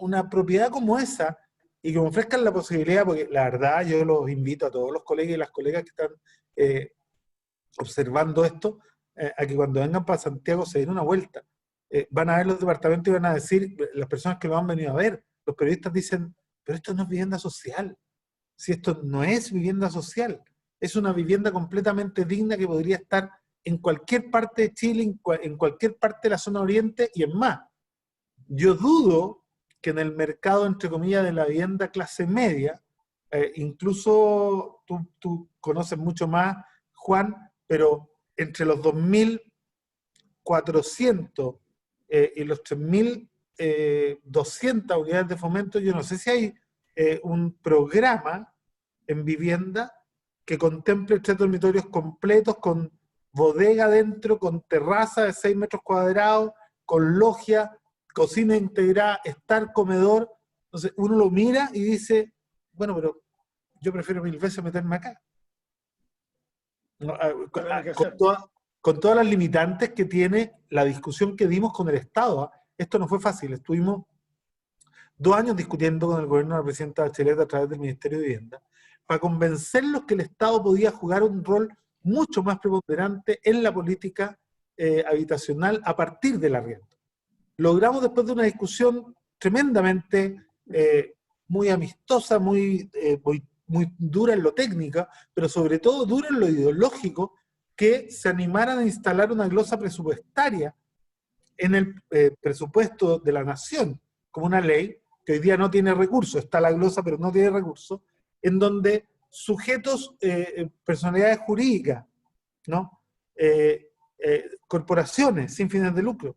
una propiedad como esa y que me ofrezcan la posibilidad, porque la verdad yo los invito a todos los colegas y las colegas que están observando esto, a que cuando vengan para Santiago se den una vuelta. Van a ver los departamentos y van a decir, las personas que lo han venido a ver, los periodistas dicen, pero esto no es vivienda social. Si esto no es vivienda social, es una vivienda completamente digna que podría estar en cualquier parte de Chile, en cualquier parte de la zona oriente y en más. Yo dudo que en el mercado, entre comillas, de la vivienda clase media, incluso tú conoces mucho más, Juan, pero entre los 2.400 y los 3.200 unidades de fomento, yo no sé si hay un programa en vivienda que contemple 3 dormitorios completos con bodega dentro, con terraza de 6 metros cuadrados, con logia, cocina integrada, estar, comedor. Entonces uno lo mira y dice, bueno, pero yo prefiero 1000 veces meterme acá. Con todas las limitantes que tiene la discusión que dimos con el Estado. Esto no fue fácil, estuvimos 2 años discutiendo con el gobierno de la presidenta Bachelet a través del Ministerio de Vivienda, para convencerlos que el Estado podía jugar un rol mucho más preponderante en la política habitacional a partir del arriendo. Logramos, después de una discusión tremendamente muy amistosa, muy dura en lo técnico, pero sobre todo dura en lo ideológico, que se animaran a instalar una glosa presupuestaria en el presupuesto de la nación, como una ley que hoy día no tiene recursos, está la glosa pero no tiene recursos, en donde sujetos, personalidades jurídicas, ¿no? Corporaciones sin fines de lucro,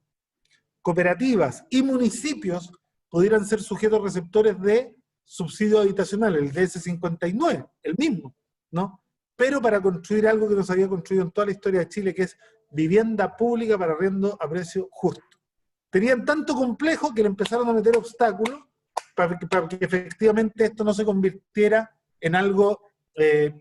cooperativas y municipios pudieran ser sujetos receptores de subsidio habitacional, el DS-59, el mismo, ¿no? Pero para construir algo que no se había construido en toda la historia de Chile, que es vivienda pública para arriendo a precio justo. Tenían tanto complejo que le empezaron a meter obstáculos para que efectivamente esto no se convirtiera en algo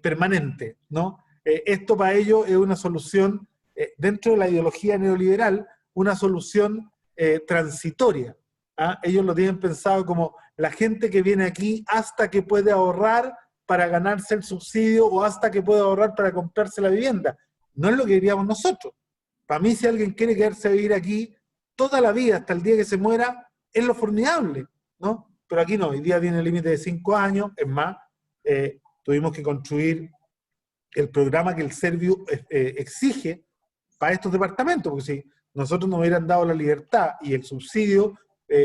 permanente, ¿no? Esto para ellos es una solución, dentro de la ideología neoliberal, una solución transitoria. ¿Ah? Ellos lo tienen pensado como la gente que viene aquí hasta que puede ahorrar para ganarse el subsidio o hasta que puede ahorrar para comprarse la vivienda. No es lo que diríamos nosotros. Para mí, si alguien quiere quedarse a vivir aquí toda la vida, hasta el día que se muera, es lo formidable, ¿no? Pero aquí no, hoy día tiene el límite de 5 años, es más, tuvimos que construir el programa que el Serviu exige para estos departamentos, porque si nosotros nos hubieran dado la libertad y el subsidio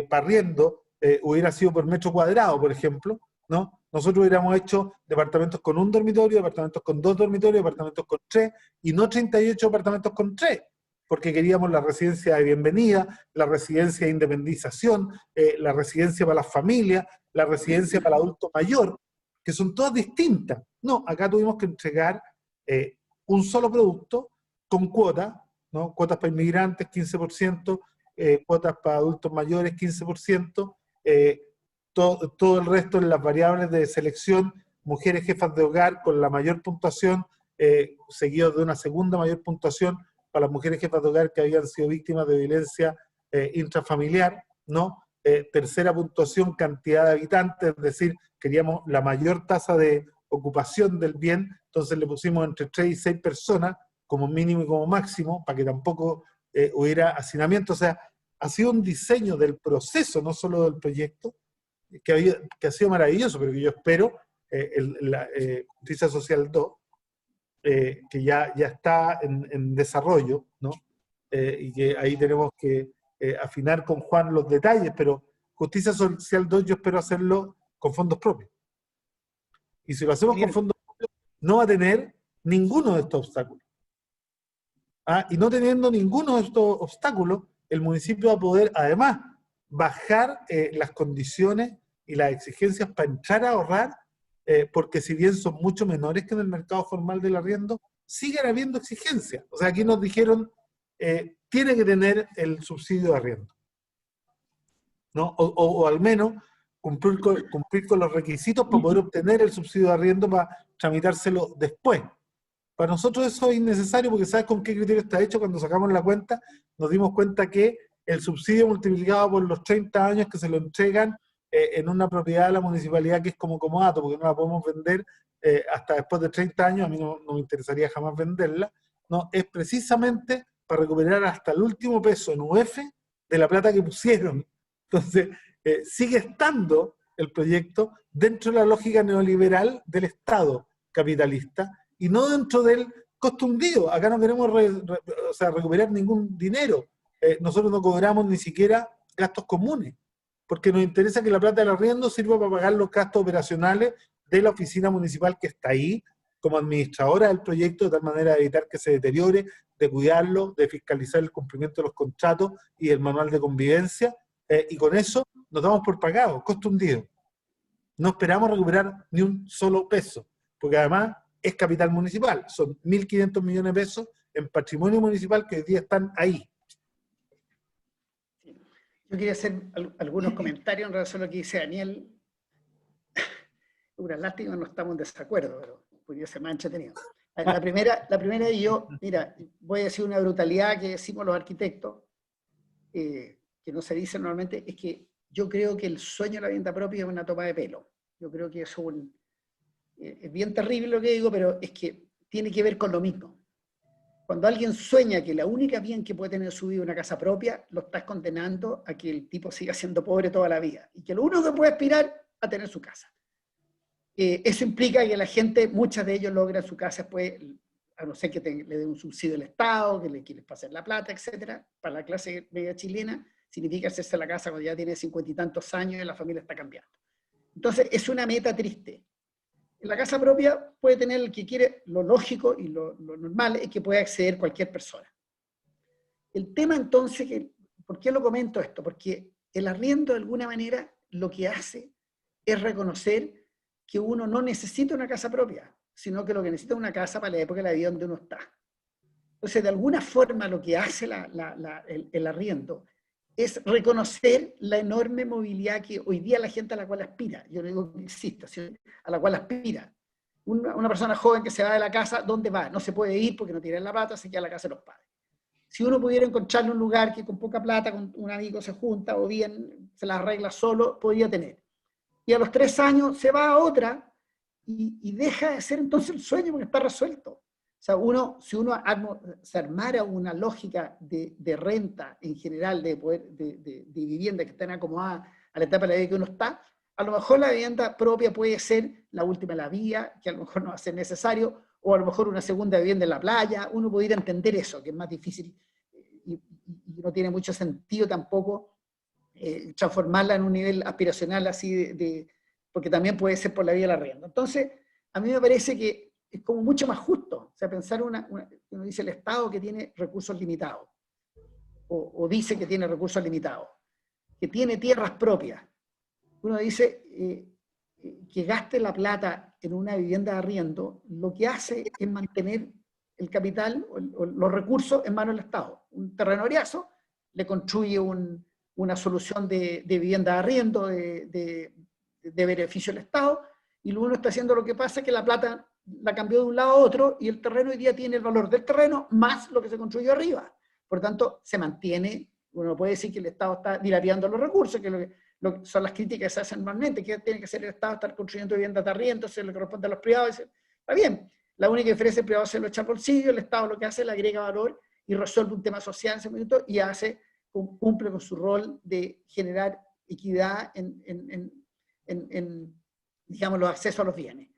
para arriendo hubiera sido por metro cuadrado, por ejemplo, ¿no? Nosotros hubiéramos hecho departamentos con 1 dormitorio, departamentos con 2 dormitorios, departamentos con 3, y no 38 departamentos con 3, porque queríamos la residencia de bienvenida, la residencia de independización, la residencia para las familias, la residencia para el adulto mayor, que son todas distintas. No, acá tuvimos que entregar un solo producto con cuotas, ¿no? Cuotas para inmigrantes, 15%, cuotas para adultos mayores, 15%, todo el resto en las variables de selección, mujeres jefas de hogar con la mayor puntuación, seguido de una segunda mayor puntuación para las mujeres jefas de hogar que habían sido víctimas de violencia intrafamiliar, ¿no? Tercera puntuación, cantidad de habitantes, es decir, queríamos la mayor tasa de ocupación del bien, entonces le pusimos entre 3 y 6 personas, como mínimo y como máximo, para que tampoco hubiera hacinamiento. O sea, ha sido un diseño del proceso, no solo del proyecto, que ha sido maravilloso, pero que yo espero, la Justicia Social 2, que ya está en desarrollo, ¿no? Y que ahí tenemos que afinar con Juan los detalles, pero Justicia Social 2 yo espero hacerlo con fondos propios. Y si lo hacemos con fondos propios, no va a tener ninguno de estos obstáculos. Y no teniendo ninguno de estos obstáculos, el municipio va a poder, además, bajar las condiciones y las exigencias para entrar a ahorrar, porque si bien son mucho menores que en el mercado formal del arriendo, siguen habiendo exigencias. O sea, aquí nos dijeron, tiene que tener el subsidio de arriendo, ¿no? O al menos cumplir con los requisitos para poder obtener el subsidio de arriendo para tramitárselo después. Para nosotros eso es innecesario porque ¿sabes con qué criterio está hecho? Cuando sacamos la cuenta, nos dimos cuenta que el subsidio multiplicado por los 30 años que se lo entregan en una propiedad de la municipalidad que es como comodato, porque no la podemos vender hasta después de 30 años, a mí no me interesaría jamás venderla, no, es precisamente para recuperar hasta el último peso en UF de la plata que pusieron. Entonces, sigue estando el proyecto dentro de la lógica neoliberal del Estado capitalista, y no dentro del costo hundido. Acá no queremos recuperar ningún dinero. Nosotros no cobramos ni siquiera gastos comunes, porque nos interesa que la plata del arriendo sirva para pagar los gastos operacionales de la oficina municipal que está ahí, como administradora del proyecto, de tal manera de evitar que se deteriore, de cuidarlo, de fiscalizar el cumplimiento de los contratos y el manual de convivencia, y con eso nos damos por pagados, costo hundido. No esperamos recuperar ni un solo peso, porque además es capital municipal, son 1.500 millones de pesos en patrimonio municipal que hoy día están ahí. Yo quería hacer algunos comentarios en relación a lo que dice Daniel. Una lástima, no estamos en desacuerdo, pero podría ser más entretenido. La primera de yo, mira, voy a decir una brutalidad que decimos los arquitectos, que no se dice normalmente, es que yo creo que el sueño de la vivienda propia es una toma de pelo. Yo creo que es es bien terrible lo que digo, pero es que tiene que ver con lo mismo. Cuando alguien sueña que la única bien que puede tener en su vida es una casa propia, lo estás condenando a que el tipo siga siendo pobre toda la vida, y que lo único que puede aspirar a tener su casa. Eso implica que la gente, muchas de ellos logran su casa después, a no ser que le den un subsidio del Estado, que les pasen la plata, etc. Para la clase media chilena, significa hacerse la casa cuando ya tiene 50 y tantos años y la familia está cambiando. Entonces, es una meta triste. En la casa propia puede tener el que quiere, lo lógico y lo normal es que pueda acceder cualquier persona. El tema entonces, ¿por qué lo comento esto? Porque el arriendo de alguna manera lo que hace es reconocer que uno no necesita una casa propia, sino que lo que necesita es una casa para la época de la vida donde uno está. Entonces, de alguna forma lo que hace el arriendo es reconocer la enorme movilidad que hoy día la gente a la cual aspira. Yo no digo que exista, sino a la cual aspira. Una persona joven que se va de la casa, ¿dónde va? No se puede ir porque no tiene la plata, se queda en la casa de los padres. Si uno pudiera encontrarle un lugar que con poca plata, con un amigo se junta o bien se la arregla solo, podría tener. Y a los 3 años se va a otra y deja de ser entonces el sueño porque está resuelto. O sea, si uno se armara una lógica de renta en general, de vivienda que estén acomodadas a la etapa de la vida que uno está, a lo mejor la vivienda propia puede ser la última de la vía, que a lo mejor no va a ser necesario, o a lo mejor una segunda vivienda en la playa. Uno pudiera entender eso, que es más difícil y no tiene mucho sentido tampoco transformarla en un nivel aspiracional así porque también puede ser por la vía de la arriendo. Entonces, a mí me parece que es como mucho más justo, o sea, pensar uno dice el Estado que tiene recursos limitados, o dice que tiene recursos limitados, que tiene tierras propias. Uno dice que gaste la plata en una vivienda de arriendo, lo que hace es mantener el capital o los recursos en manos del Estado. Un terrenoriazo le construye una solución de vivienda de arriendo, de beneficio del Estado, y uno está haciendo lo que pasa es que la plata la cambió de un lado a otro, y el terreno hoy día tiene el valor del terreno más lo que se construyó arriba. Por tanto, se mantiene, uno puede decir que el Estado está dilapidando los recursos, que son las críticas que se hacen normalmente, que tiene que ser el Estado estar construyendo viviendas de arriendo, se le corresponde a los privados. Está bien, la única diferencia es que el privado se lo echa al bolsillo, el Estado lo que hace es le agrega valor y resuelve un tema social en ese momento y cumple con su rol de generar equidad digamos, los accesos a los bienes.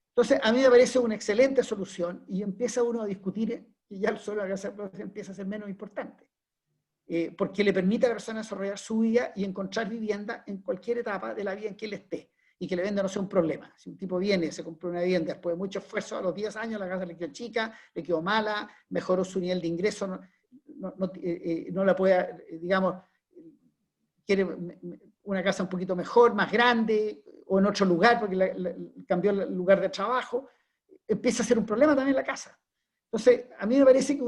Entonces, a mí me parece una excelente solución y empieza uno a discutir que ya el suelo empieza a ser menos importante. Porque le permite a la persona desarrollar su vida y encontrar vivienda en cualquier etapa de la vida en que él esté, y que la vivienda no sea un problema. Si un tipo viene, se compró una vivienda después de mucho esfuerzo, a los 10 años la casa le quedó chica, le quedó mala, mejoró su nivel de ingreso, no la puede, digamos, quiere una casa un poquito mejor, más grande, o en otro lugar, porque cambió el lugar de trabajo, empieza a ser un problema también la casa. Entonces, a mí me parece que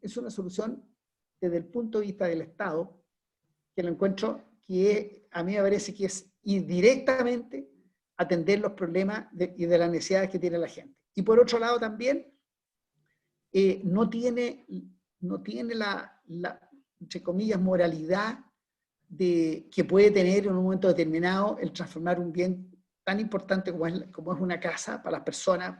es una solución desde el punto de vista del Estado, que lo encuentro que a mí me parece que es ir directamente a atender los problemas y de las necesidades que tiene la gente. Y por otro lado también, no tiene la, entre comillas, moralidad que puede tener en un momento determinado el transformar un bien tan importante como es una casa para las personas,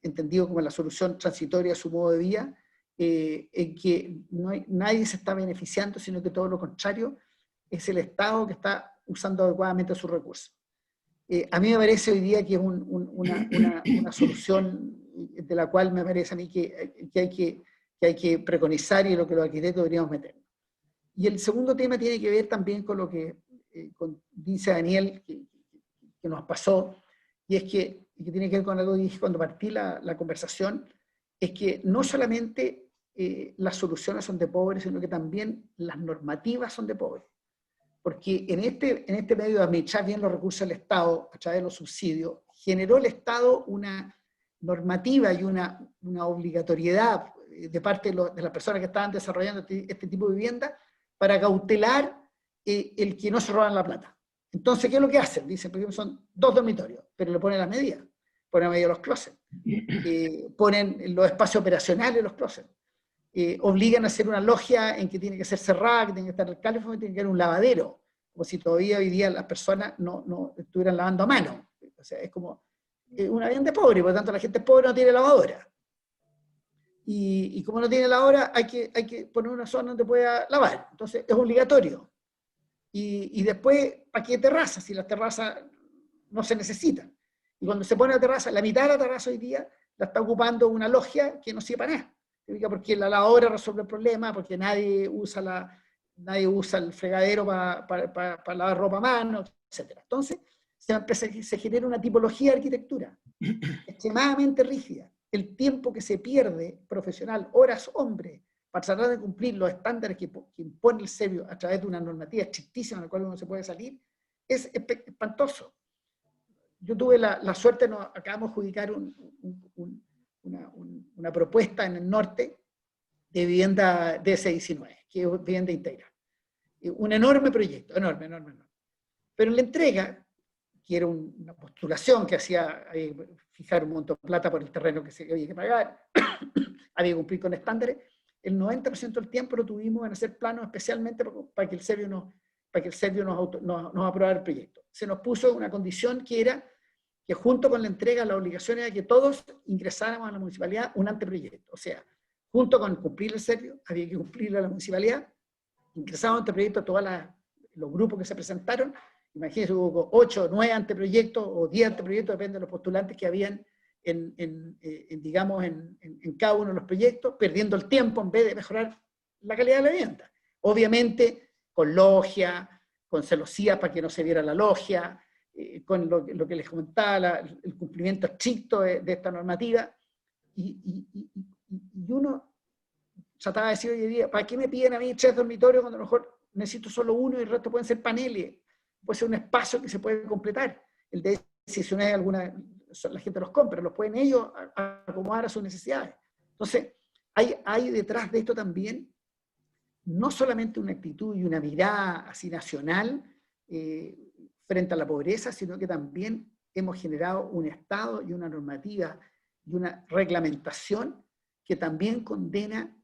entendido como la solución transitoria a su modo de vida, en que nadie se está beneficiando, sino que todo lo contrario, es el Estado que está usando adecuadamente sus recursos. A mí me parece hoy día que es una solución de la cual me parece a mí que hay que preconizar y lo que los arquitectos deberíamos meter. Y el segundo tema tiene que ver también con lo que dice Daniel, que nos pasó, y es que tiene que ver con algo que dije cuando partí la conversación, es que no solamente las soluciones son de pobres, sino que también las normativas son de pobres. Porque en este medio de administrar bien los recursos del Estado, a través de los subsidios, generó el Estado una normativa y una obligatoriedad de parte de las personas que estaban desarrollando este tipo de vivienda para cautelar el que no se roban la plata. Entonces, ¿qué es lo que hacen? Dicen, por ejemplo, son 2 dormitorios, pero le ponen las medidas. Ponen a medida los closets. Ponen los espacios operacionales de los closets. Obligan a hacer una logia en que tiene que ser cerrada, que tiene que estar el calefón, que tiene que haber un lavadero, como si todavía hoy día las personas no estuvieran lavando a mano. O sea, es como una vivienda pobre, por lo tanto la gente pobre no tiene lavadora. Y como no tiene lavadora, hay que poner una zona donde pueda lavar. Entonces es obligatorio. Y después, ¿para qué terrazas? Si las terrazas no se necesitan. Y cuando se pone la terraza, la mitad de la terraza hoy día la está ocupando una logia que no sirve para nada. Porque la lavadora resuelve el problema, porque nadie usa el fregadero para lavar ropa a mano, etc. Entonces, se genera una tipología de arquitectura extremadamente rígida. El tiempo que se pierde profesional, horas hombre, para tratar de cumplir los estándares que impone el SEBIO a través de una normativa estrictísima en la cual uno se puede salir, es espantoso. Yo tuve la suerte, acabamos de adjudicar una propuesta en el norte de vivienda DS19, que es vivienda integral. Un enorme proyecto, enorme. Pero en la entrega, que era una postulación que hacía fijar un monto de plata por el terreno que había que pagar, había que cumplir con estándares, el 90% del tiempo lo tuvimos en hacer planos especialmente para que el SEBIO nos aprobara el proyecto. Se nos puso una condición que era que junto con la entrega la obligación era que todos ingresáramos a la municipalidad un anteproyecto. O sea, junto con cumplir el serio, había que cumplirlo a la municipalidad, ingresamos anteproyecto a todos los grupos que se presentaron. Imagínense, hubo 8 o 9 anteproyectos o 10 anteproyectos, depende de los postulantes que habían digamos, en cada uno de los proyectos, perdiendo el tiempo en vez de mejorar la calidad de la vivienda. Obviamente, con logia, con celosía para que no se viera la logia, con lo que les comentaba, el cumplimiento estricto de esta normativa. Y uno trataba de decir hoy en día, ¿para qué me piden a mí 3 dormitorios cuando a lo mejor necesito solo uno y el resto pueden ser paneles? Puede ser un espacio que se puede completar. El de si no hay alguna, la gente los compra, los pueden ellos acomodar a sus necesidades. Entonces, hay detrás de esto también no solamente una actitud y una mirada así nacional frente a la pobreza, sino que también hemos generado un Estado y una normativa y una reglamentación que también condena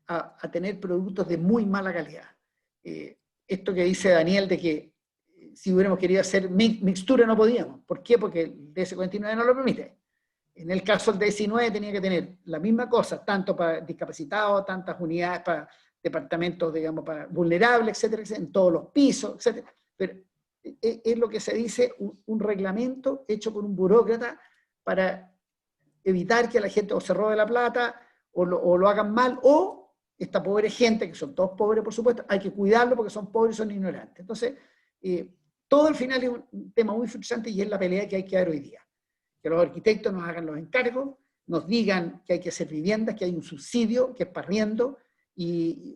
a tener productos de muy mala calidad. Esto que dice Daniel de que si hubiéramos querido hacer mixtura no podíamos. ¿Por qué? Porque el DS49 no lo permite. En el caso del DS19 tenía que tener la misma cosa, tanto para discapacitados, tantas unidades para departamentos, digamos, para vulnerables, etcétera, etcétera, en todos los pisos, etcétera. Pero es lo que se dice un reglamento hecho por un burócrata para evitar que la gente o se robe la plata o lo hagan mal, o esta pobre gente, que son todos pobres por supuesto, hay que cuidarlo porque son pobres y son ignorantes. Entonces, todo al final es un tema muy frustrante y es la pelea que hay que dar hoy día. Que los arquitectos nos hagan los encargos, nos digan que hay que hacer viviendas, que hay un subsidio, que es para arriendo,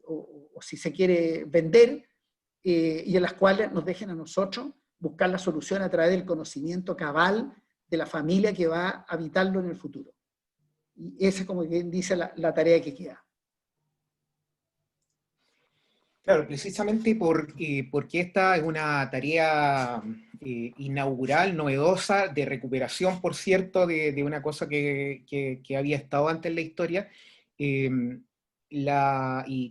o si se quiere vender, y en las cuales nos dejen a nosotros buscar la solución a través del conocimiento cabal de la familia que va a habitarlo en el futuro. Y esa es, como bien dice, la tarea que queda. Claro, precisamente porque esta es una tarea inaugural, novedosa, de recuperación, por cierto, de una cosa que había estado antes en la historia. Y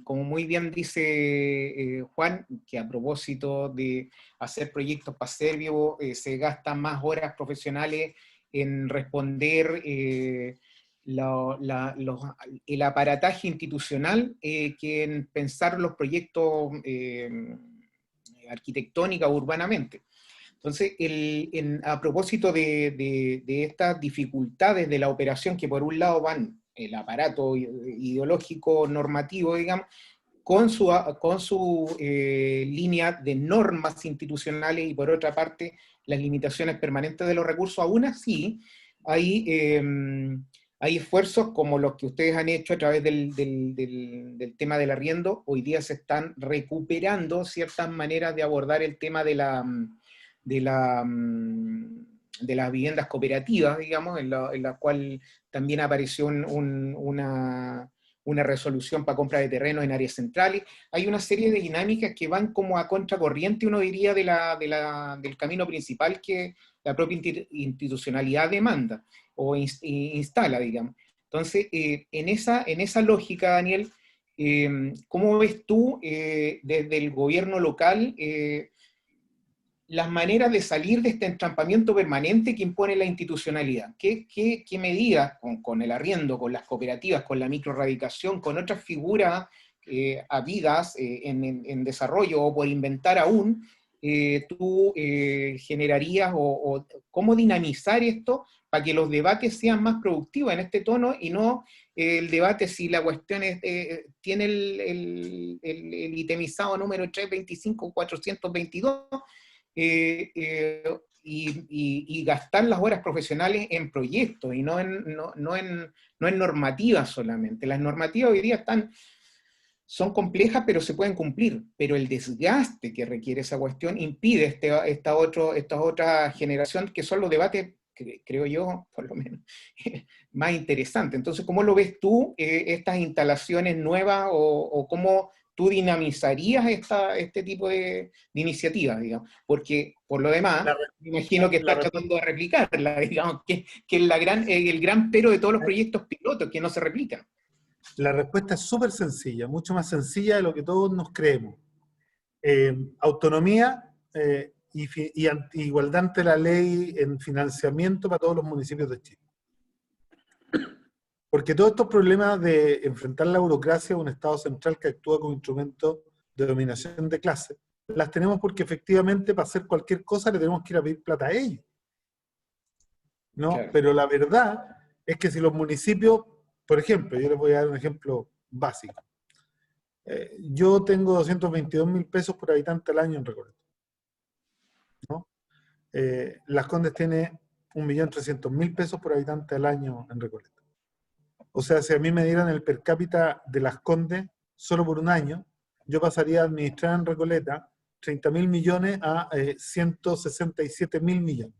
como muy bien dice Juan, que a propósito de hacer proyectos para Servio, se gastan más horas profesionales en responder el aparataje institucional que en pensar los proyectos arquitectónica urbanamente. Entonces, a propósito de estas dificultades de la operación, que por un lado van el aparato ideológico normativo, digamos, con su línea de normas institucionales, y por otra parte las limitaciones permanentes de los recursos, aún así hay esfuerzos como los que ustedes han hecho a través del tema del arriendo. Hoy día se están recuperando ciertas maneras de abordar el tema de las viviendas cooperativas, digamos, en la cual también apareció una resolución para compra de terrenos en áreas centrales. Hay una serie de dinámicas que van como a contracorriente, uno diría, del camino principal que la propia institucionalidad demanda o instala, digamos. Entonces, en esa lógica, Daniel, ¿cómo ves tú desde el gobierno local las maneras de salir de este entrampamiento permanente que impone la institucionalidad? ¿Qué medidas con el arriendo, con las cooperativas, con la microradicación, con otras figuras habidas en desarrollo o por inventar aún, tú generarías o cómo dinamizar esto para que los debates sean más productivos en este tono y no el debate si la cuestión tiene el itemizado número 325-422, y gastar las horas profesionales en proyectos y no en normativas solamente. Las normativas hoy día son complejas, pero se pueden cumplir, pero el desgaste que requiere esa cuestión impide esta otra generación, que son los debates, creo yo, por lo menos, más interesantes. Entonces, ¿cómo lo ves tú, estas instalaciones nuevas, o cómo tú dinamizarías este tipo de iniciativas, digamos? Porque, por lo demás, me imagino que estás tratando de replicarla, digamos, que es el gran pero de todos los proyectos pilotos, que no se replican. La respuesta es súper sencilla, mucho más sencilla de lo que todos nos creemos. Autonomía igualdad ante la ley en financiamiento para todos los municipios de Chile. Porque todos estos problemas de enfrentar la burocracia a un Estado central que actúa como instrumento de dominación de clase, las tenemos porque efectivamente para hacer cualquier cosa le tenemos que ir a pedir plata a ellos, ¿no? Claro. Pero la verdad es que si los municipios, por ejemplo, yo les voy a dar un ejemplo básico. Yo tengo 222.000 pesos por habitante al año en Recoleta, ¿no? Las Condes tiene 1.300.000 pesos por habitante al año en Recoleta. O sea, si a mí me dieran el per cápita de Las Condes solo por un año, yo pasaría a administrar en Recoleta 30.000 millones a 167.000 millones.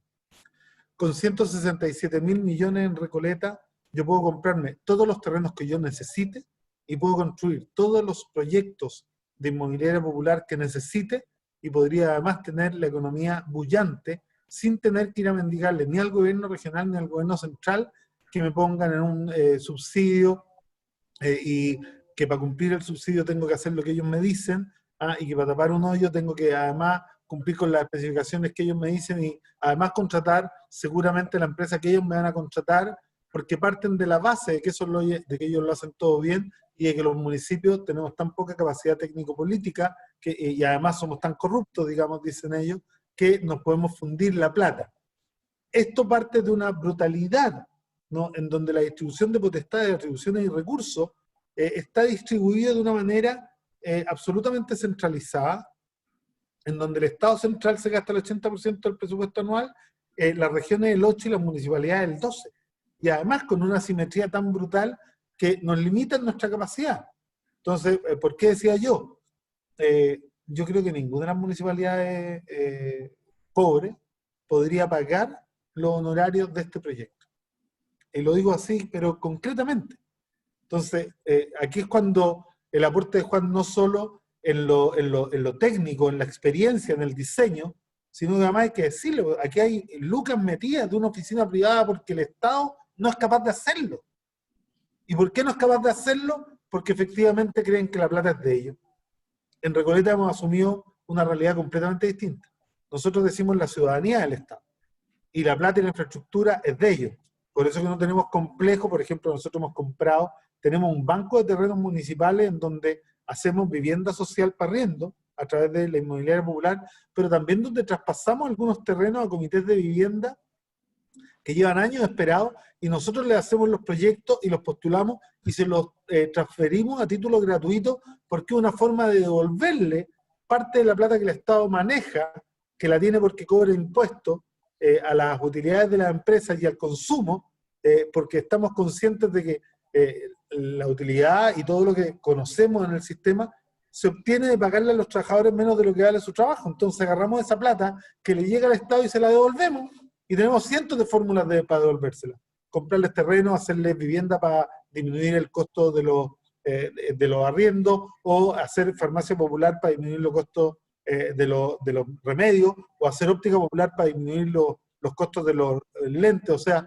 Con 167.000 millones en Recoleta, yo puedo comprarme todos los terrenos que yo necesite y puedo construir todos los proyectos de inmobiliaria popular que necesite y podría además tener la economía bullante sin tener que ir a mendigarle ni al gobierno regional ni al gobierno central que me pongan en un subsidio y que para cumplir el subsidio tengo que hacer lo que ellos me dicen, y que para tapar un hoyo tengo que además cumplir con las especificaciones que ellos me dicen y además contratar seguramente la empresa que ellos me van a contratar, porque parten de la base de que, de que ellos lo hacen todo bien y de que los municipios tenemos tan poca capacidad técnico-política y además somos tan corruptos, digamos, dicen ellos, que nos podemos fundir la plata. Esto parte de una brutalidad, ¿no? En donde la distribución de potestades, atribuciones y recursos está distribuida de una manera absolutamente centralizada, en donde el Estado central se gasta el 80% del presupuesto anual, las regiones el 8% y las municipalidades el 12%. Y además con una asimetría tan brutal que nos limita en nuestra capacidad. Entonces, ¿por qué decía yo? Yo creo que ninguna de las municipalidades pobres podría pagar los honorarios de este proyecto. Y lo digo así, pero concretamente. Entonces, aquí es cuando el aporte de Juan no solo en lo técnico, en la experiencia, en el diseño, sino que además hay que decirlo, aquí hay lucas metidas de una oficina privada porque el Estado no es capaz de hacerlo. ¿Y por qué no es capaz de hacerlo? Porque efectivamente creen que la plata es de ellos. En Recoleta hemos asumido una realidad completamente distinta. Nosotros decimos la ciudadanía del Estado. Y la plata y la infraestructura es de ellos. Por eso que no tenemos complejo, por ejemplo, nosotros hemos comprado, tenemos un banco de terrenos municipales en donde hacemos vivienda social para arriendo a través de la inmobiliaria popular, pero también donde traspasamos algunos terrenos a comités de vivienda que llevan años esperados y nosotros le hacemos los proyectos y los postulamos y se los transferimos a título gratuito porque es una forma de devolverle parte de la plata que el Estado maneja, que la tiene porque cobra impuestos, a las utilidades de las empresas y al consumo, porque estamos conscientes de que la utilidad y todo lo que conocemos en el sistema se obtiene de pagarle a los trabajadores menos de lo que vale su trabajo. Entonces agarramos esa plata que le llega al Estado y se la devolvemos, y tenemos cientos de fórmulas para devolvérsela. Comprarles terreno, hacerles vivienda para disminuir el costo de los arriendos, o hacer farmacia popular para disminuir los costos de los remedios, o hacer óptica popular para disminuir los costos de los lentes. O sea,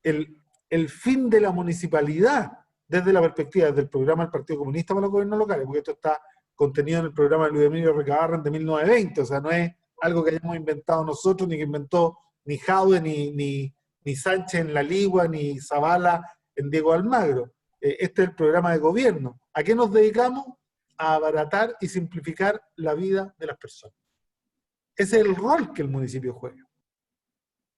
el fin de la municipalidad, desde la perspectiva del programa del Partido Comunista para los gobiernos locales, porque esto está contenido en el programa de Luis Emilio Recabarren de 1920, o sea, no es algo que hayamos inventado nosotros, ni que inventó ni Jaude, ni Sánchez en La Ligua, ni Zavala en Diego Almagro. Este es el programa de gobierno. ¿A qué nos dedicamos? A abaratar y simplificar la vida de las personas. Ese es el rol que el municipio juega,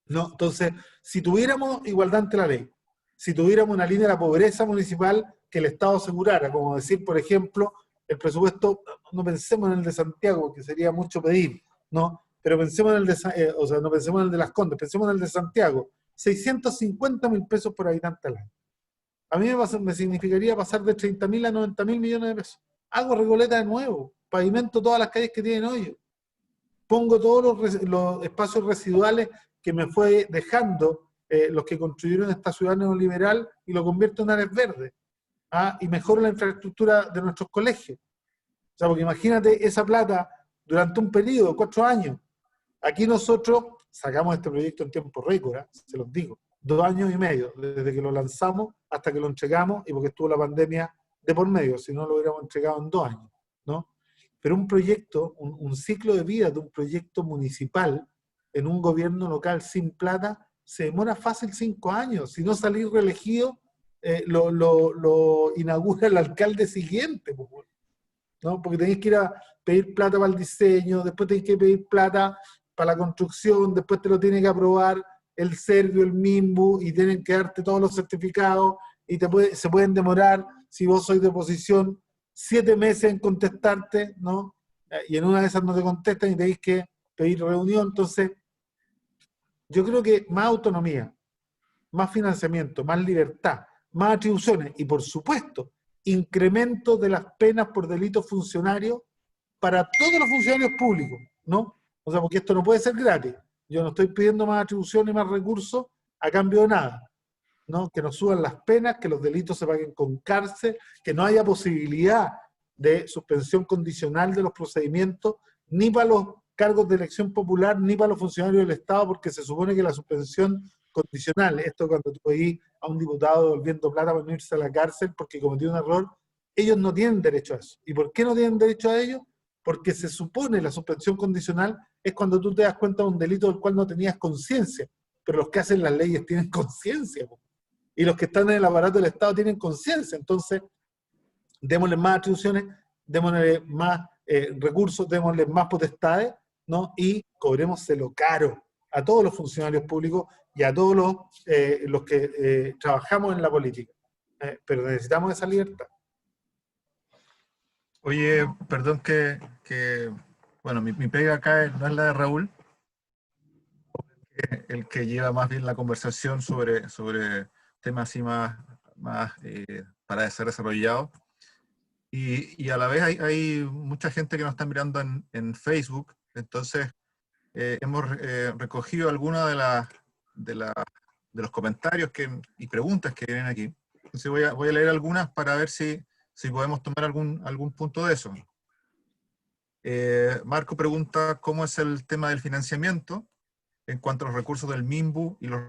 ¿no? Entonces, si tuviéramos igualdad ante la ley, si tuviéramos una línea de la pobreza municipal que el Estado asegurara, como decir, por ejemplo, el presupuesto, no pensemos en el de Santiago, que sería mucho pedir, ¿no? Pero pensemos en el de, no pensemos en el de Las Condes, pensemos en el de Santiago, 650.000 pesos por habitante al año. A mí me significaría pasar de 30.000 a 90.000 millones de pesos. Hago Recoleta de nuevo, pavimento todas las calles que tienen hoyo, pongo todos los espacios residuales que me fue dejando los que construyeron esta ciudad neoliberal y lo convierto en áreas verdes, y mejoro la infraestructura de nuestros colegios. O sea, porque imagínate esa plata durante un periodo de 4 años. Aquí nosotros sacamos este proyecto en tiempo récord, se los digo, 2 años y medio, desde que lo lanzamos hasta que lo entregamos, y porque estuvo la pandemia de por medio, si no lo hubiéramos entregado en 2 años, ¿no? pero un proyecto, un ciclo de vida de un proyecto municipal en un gobierno local sin plata se demora fácil 5 años. Si no salir reelegido, lo inaugura el alcalde siguiente, ¿no? Porque tenéis que ir a pedir plata para el diseño, después tenéis que pedir plata para la construcción, después te lo tiene que aprobar el Servio, el MIMBU, y tienen que darte todos los certificados, y se pueden demorar, si vos sois de oposición, 7 meses en contestarte, ¿no? Y en una de esas no te contestan y tenéis que pedir reunión. Entonces, yo creo que más autonomía, más financiamiento, más libertad, más atribuciones y, por supuesto, incremento de las penas por delitos funcionarios para todos los funcionarios públicos, ¿no? O sea, porque esto no puede ser gratis. Yo no estoy pidiendo más atribuciones y más recursos a cambio de nada, ¿no? Que nos suban las penas, que los delitos se paguen con cárcel, que no haya posibilidad de suspensión condicional de los procedimientos, ni para los cargos de elección popular, ni para los funcionarios del Estado, porque se supone que la suspensión condicional, esto cuando tú pedís a un diputado devolviendo plata para no irse a la cárcel porque cometió un error, ellos no tienen derecho a eso. ¿Y por qué no tienen derecho a ello? Porque se supone la suspensión condicional es cuando tú te das cuenta de un delito del cual no tenías conciencia, pero los que hacen las leyes tienen conciencia, y los que están en el aparato del Estado tienen conciencia. Entonces, démosle más atribuciones, démosle más recursos, démosle más potestades, ¿no? Y cobrémoselo caro a todos los funcionarios públicos y a todos los que trabajamos en la política. Pero necesitamos esa libertad. Oye, perdón bueno, mi pega acá no es la de Raúl, el que lleva más bien la conversación sobre temas así más para ser desarrollados. Y a la vez hay mucha gente que nos está mirando en Facebook, entonces hemos recogido algunas de los comentarios y preguntas que vienen aquí. Entonces voy a leer algunas para ver si podemos tomar algún punto de eso. Marco pregunta cómo es el tema del financiamiento en cuanto a los recursos del MIMBU y los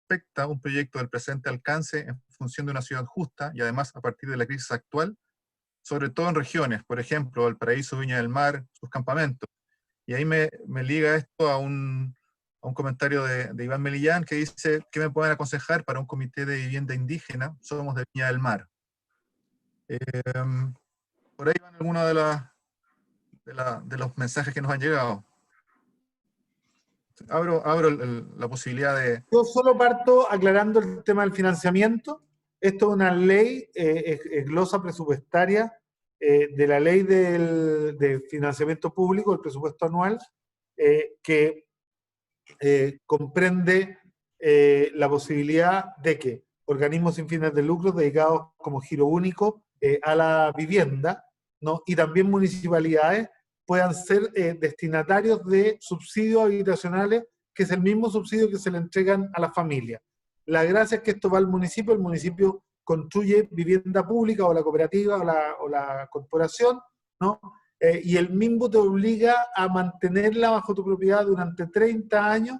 respecta un proyecto del presente alcance en función de una ciudad justa y además a partir de la crisis actual, sobre todo en regiones, por ejemplo, Valparaíso, Viña del Mar, sus campamentos. Y ahí me liga esto a un comentario de Iván Melillán que dice: ¿qué me pueden aconsejar para un comité de vivienda indígena? Somos de Viña del Mar. Por ahí van algunos de los mensajes que nos han llegado. Abro la posibilidad de... Yo solo parto aclarando el tema del financiamiento. Esto es una ley, es glosa presupuestaria de la ley de financiamiento público, el presupuesto anual, que comprende la posibilidad de que organismos sin fines de lucro dedicados como giro único a la vivienda, ¿no? Y también municipalidades puedan ser destinatarios de subsidios habitacionales, que es el mismo subsidio que se le entregan a la familia. La gracia es que esto va al municipio, el municipio construye vivienda pública o la cooperativa o la corporación, ¿no? Y el MIMBU te obliga a mantenerla bajo tu propiedad durante 30 años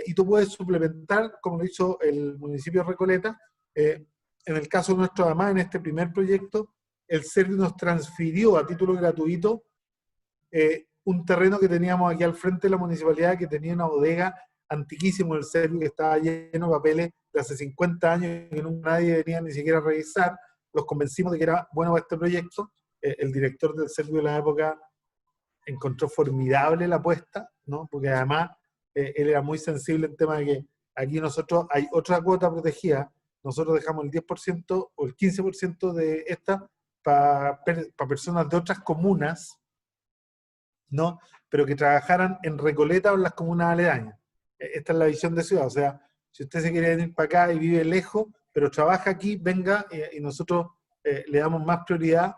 y tú puedes suplementar, como lo hizo el municipio de Recoleta. En el caso nuestro, además, en este primer proyecto, el Servio nos transfirió a título gratuito un terreno que teníamos aquí al frente de la municipalidad, que tenía una bodega antiquísimo del Servio, que estaba lleno de papeles de hace 50 años y que nadie venía ni siquiera a revisar. Los convencimos de que era bueno para este proyecto. El director del Servio de la época encontró formidable la apuesta, ¿no? Porque además él era muy sensible en tema de que aquí nosotros hay otra cuota protegida, nosotros dejamos el 10% o el 15% de esta para personas de otras comunas, ¿no? Pero que trabajaran en Recoleta o en las comunas aledañas. Esta es la visión de ciudad, o sea, si usted se quiere venir para acá y vive lejos, pero trabaja aquí, venga, y nosotros le damos más prioridad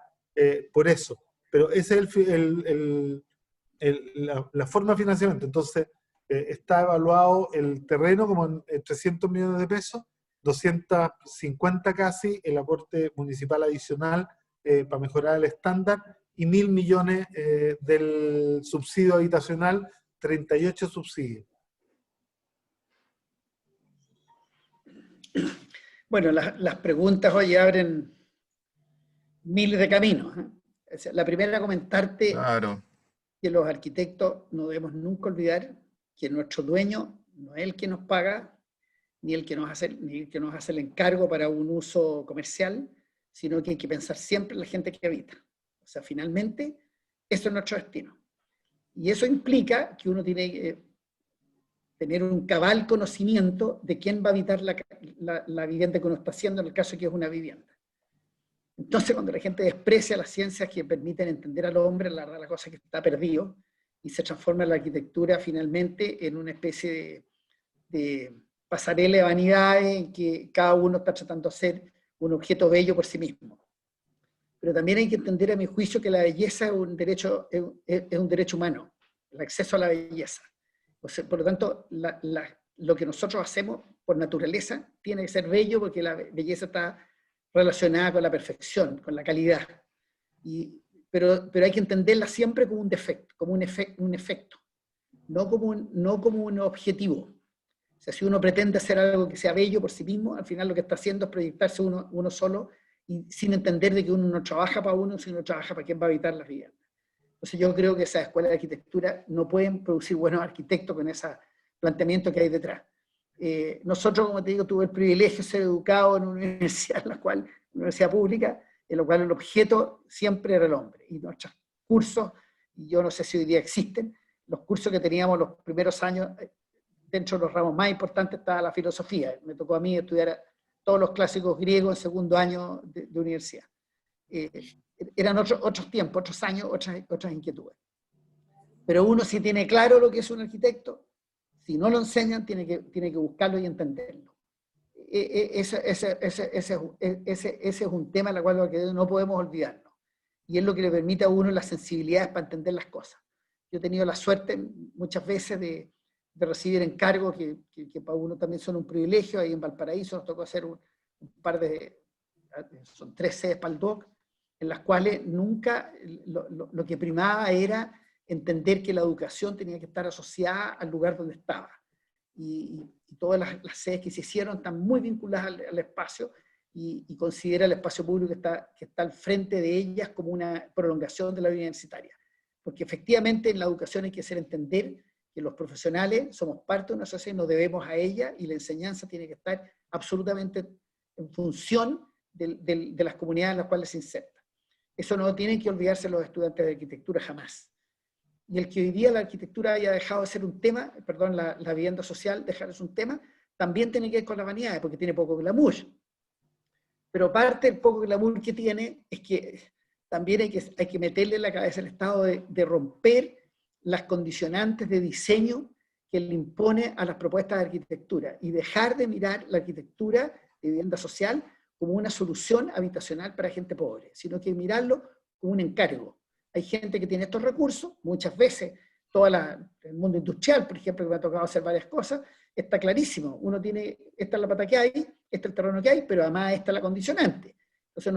por eso. Pero esa es la forma de financiamiento. Entonces, está evaluado el terreno como en 300 millones de pesos, 250 casi el aporte municipal adicional para mejorar el estándar, y 1.000 millones del subsidio habitacional, 38 subsidios. Bueno, las preguntas hoy abren miles de caminos, ¿eh? La primera, comentarte Claro. que los arquitectos no debemos nunca olvidar que nuestro dueño no es el que nos paga, ni el que nos hace el encargo para un uso comercial, sino que hay que pensar siempre en la gente que habita. O sea, finalmente, eso es nuestro destino. Y eso implica que uno tiene que tener un cabal conocimiento de quién va a habitar la vivienda que uno está haciendo, en el caso de que es una vivienda. Entonces, cuando la gente desprecia las ciencias que permiten entender al hombre, la verdad la cosa es que está perdido, y se transforma la arquitectura finalmente en una especie de pasarela de vanidades en que cada uno está tratando de ser un objeto bello por sí mismo. Pero también hay que entender, a mi juicio, que la belleza es un derecho humano, el acceso a la belleza. O sea, por lo tanto, lo que nosotros hacemos por naturaleza tiene que ser bello, porque la belleza está relacionada con la perfección, con la calidad. Pero hay que entenderla siempre como un defecto, como un efecto, no como un objetivo. O sea, si uno pretende hacer algo que sea bello por sí mismo, al final lo que está haciendo es proyectarse uno solo, y sin entender de que uno no trabaja para uno, sino trabaja para quién va a habitar las viviendas. Entonces yo creo que esas escuelas de arquitectura no pueden producir buenos arquitectos con ese planteamiento que hay detrás. Nosotros, como te digo, tuve el privilegio de ser educado en una universidad, universidad pública, en la cual el objeto siempre era el hombre. Y nuestros cursos, y yo no sé si hoy día existen, los cursos que teníamos los primeros años, dentro de los ramos más importantes estaba la filosofía. Me tocó a mí estudiar todos los clásicos griegos en segundo año de universidad. Eran otros tiempos, otros años, otras inquietudes. Pero uno, si tiene claro lo que es un arquitecto, si no lo enseñan, tiene que buscarlo y entenderlo. Ese es un tema en el cual no podemos olvidarnos. Y es lo que le permite a uno las sensibilidades para entender las cosas. Yo he tenido la suerte muchas veces de recibir encargos que para uno también son un privilegio. Ahí en Valparaíso nos tocó hacer un par son 3 sedes para el DOC, en las cuales nunca lo que primaba era entender que la educación tenía que estar asociada al lugar donde estaba. Y todas las sedes que se hicieron están muy vinculadas al espacio, y considera el espacio público que está al frente de ellas como una prolongación de la vida universitaria. Porque efectivamente en la educación hay que hacer entender que los profesionales somos parte de una sociedad y nos debemos a ella, y la enseñanza tiene que estar absolutamente en función de las comunidades en las cuales se inserta. Eso no tienen que olvidarse los estudiantes de arquitectura jamás. Y el que hoy día la arquitectura haya dejado de ser un tema, perdón, la vivienda social dejar de ser un tema, también tiene que ver con la vanidad, porque tiene poco glamour. Pero parte del poco glamour que tiene es que también hay que meterle en la cabeza al Estado de romper las condicionantes de diseño que le impone a las propuestas de arquitectura, y dejar de mirar la arquitectura de vivienda social como una solución habitacional para gente pobre, sino que mirarlo como un encargo. Hay gente que tiene estos recursos, muchas veces el mundo industrial, por ejemplo, que me ha tocado hacer varias cosas, está clarísimo. Uno tiene, esta es la pata que hay, este es el terreno que hay, pero además esta es la condicionante. Entonces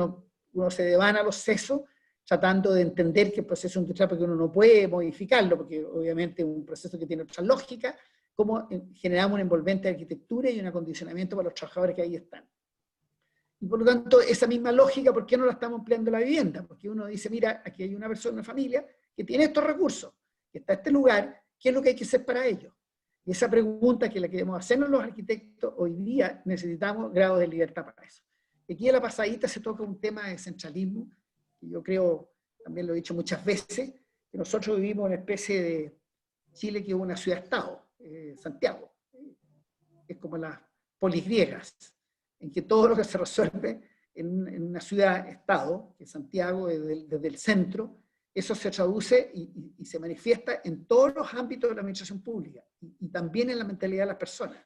uno se devana los sesos tratando de entender que el proceso industrial, porque uno no puede modificarlo, porque obviamente es un proceso que tiene otra lógica, cómo generamos un envolvente de arquitectura y un acondicionamiento para los trabajadores que ahí están. Y por lo tanto, esa misma lógica, ¿por qué no la estamos empleando en la vivienda? Porque uno dice, mira, aquí hay una persona, una familia, que tiene estos recursos, que está en este lugar, ¿qué es lo que hay que hacer para ello? Y esa pregunta que la queremos hacernos los arquitectos, hoy día necesitamos grados de libertad para eso. Aquí en la pasadita se toca un tema de centralismo, que yo creo, también lo he dicho muchas veces, que nosotros vivimos una especie de Chile que es una ciudad-estado, Santiago. Es como las polis griegas, en que todo lo que se resuelve en una ciudad-estado, que es Santiago, desde el centro, eso se traduce y se manifiesta en todos los ámbitos de la administración pública, y también en la mentalidad de las personas.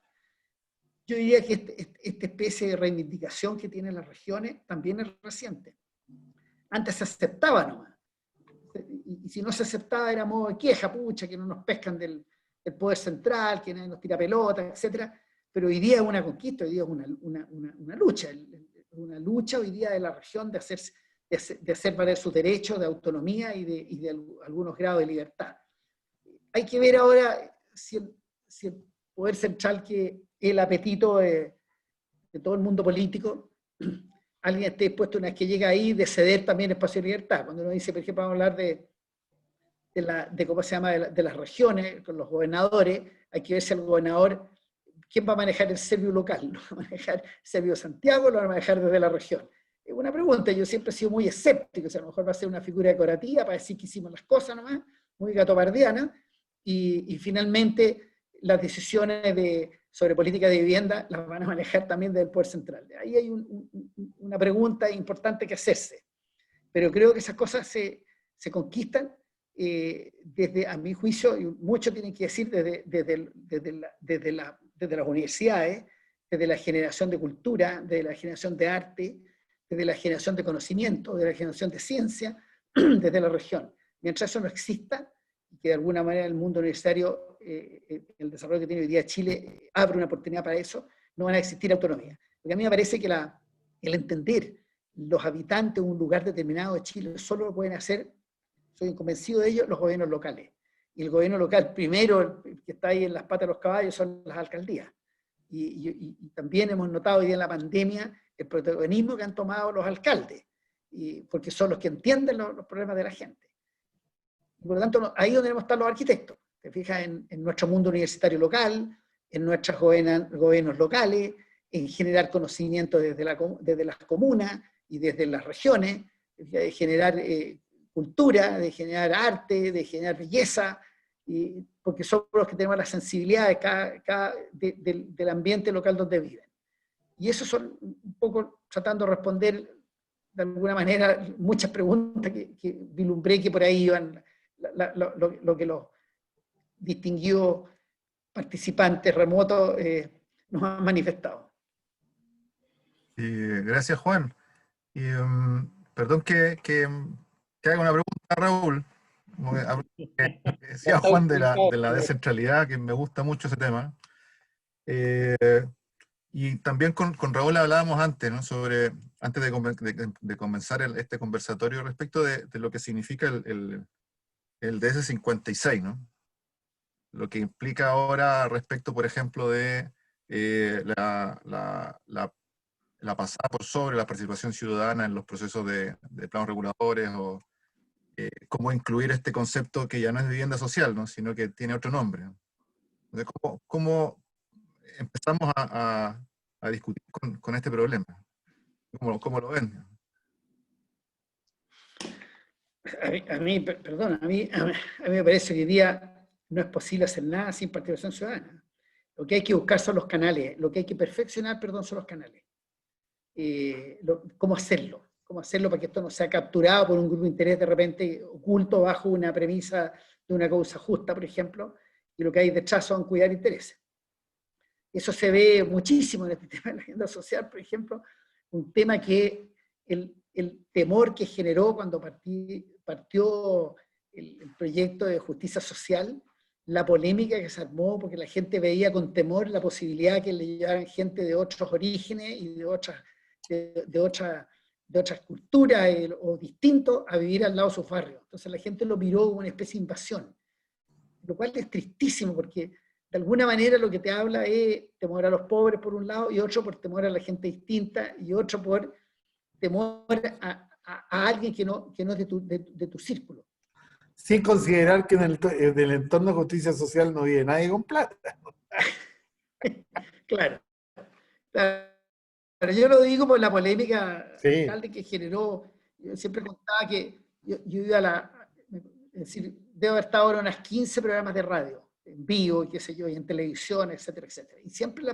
Yo diría que esta especie de reivindicación que tienen las regiones también es reciente. Antes se aceptaba nomás. Y si no se aceptaba era modo de queja, pucha, que no nos pescan del poder central, que nadie nos tira pelota, etc. Pero hoy día es una conquista, hoy día es una lucha. Una lucha hoy día de la región de hacer valer sus derechos de autonomía y de algunos grados de libertad. Hay que ver ahora si el poder central, que es el apetito de todo el mundo político, alguien esté dispuesto una vez que llega ahí de ceder también espacio de libertad. Cuando uno dice, por ejemplo, vamos a hablar de cómo se llama, de las regiones, con los gobernadores, hay que ver si el gobernador, ¿quién va a manejar el Servio local? ¿Lo va a manejar el Servio Santiago o lo va a manejar desde la región? Es una pregunta, yo siempre he sido muy escéptico, o sea, a lo mejor va a ser una figura decorativa para decir que hicimos las cosas nomás, muy gatopardiana, y finalmente las decisiones sobre política de vivienda las van a manejar también desde el poder central. Ahí hay una pregunta importante que hacerse, pero creo que esas cosas se conquistan desde, a mi juicio, y mucho tienen que decir desde las universidades, desde la generación de cultura, desde la generación de arte, desde la generación de conocimiento, desde la generación de ciencia, desde la región. Mientras eso no exista, y que de alguna manera el mundo universitario, el desarrollo que tiene hoy día Chile, abre una oportunidad para eso, no van a existir autonomía. Porque a mí me parece que el entender los habitantes de un lugar determinado de Chile solo lo pueden hacer, soy convencido de ello, los gobiernos locales. Y el gobierno local, primero, el que está ahí en las patas de los caballos, son las alcaldías. Y también hemos notado hoy día en la pandemia el protagonismo que han tomado los alcaldes, porque son los que entienden los problemas de la gente. Y por lo tanto, ahí es donde debemos estar los arquitectos. Te fijas en nuestro mundo universitario local, en nuestros gobiernos locales, en generar conocimiento desde las comunas y desde las regiones, de generar cultura, de generar arte, de generar belleza, porque somos los que tenemos la sensibilidad del ambiente local donde viven. Y eso son un poco tratando de responder de alguna manera muchas preguntas que vislumbré que por ahí iban, lo que los distinguidos participantes remotos nos han manifestado. Gracias, Juan. Perdón que haga una pregunta a Raúl. Decía Juan de la descentralidad, que me gusta mucho ese tema. Y también con Raúl hablábamos antes, ¿no? Antes de comenzar este conversatorio respecto de lo que significa el DS56, ¿no? Lo que implica ahora respecto, por ejemplo, de la pasada por sobre la participación ciudadana en los procesos de planos reguladores, o cómo incluir este concepto que ya no es vivienda social, ¿no? Sino que tiene otro nombre. Entonces, ¿cómo empezamos a discutir con este problema? ¿Cómo lo ven? A mí me parece que hoy día no es posible hacer nada sin participación ciudadana. Lo que hay que buscar son los canales, lo que hay que perfeccionar, son los canales. ¿Cómo hacerlo? ¿Cómo hacerlo para que esto no sea capturado por un grupo de interés de repente oculto bajo una premisa de una causa justa, por ejemplo, y lo que hay detrás son cuidar intereses? Eso se ve muchísimo en este tema de la agenda social, por ejemplo, un tema que el temor que generó cuando partió el proyecto de justicia social, la polémica que se armó porque la gente veía con temor la posibilidad de que le llevaran gente de otros orígenes y de otras culturas o distintos a vivir al lado de sus barrios. Entonces la gente lo miró como una especie de invasión, lo cual es tristísimo porque de alguna manera lo que te habla es temor a los pobres por un lado, y otro por temor a la gente distinta, y otro por temor a alguien que no es de tu círculo. Sin considerar que en el entorno de justicia social no vive nadie con plata. Claro. Pero yo lo digo por la polémica Sí. alcalde que generó. Yo siempre contaba que yo iba es decir, debo haber estado en unas 15 programas de radio, en vivo, y qué sé yo, y en televisión, etcétera, etcétera. Y siempre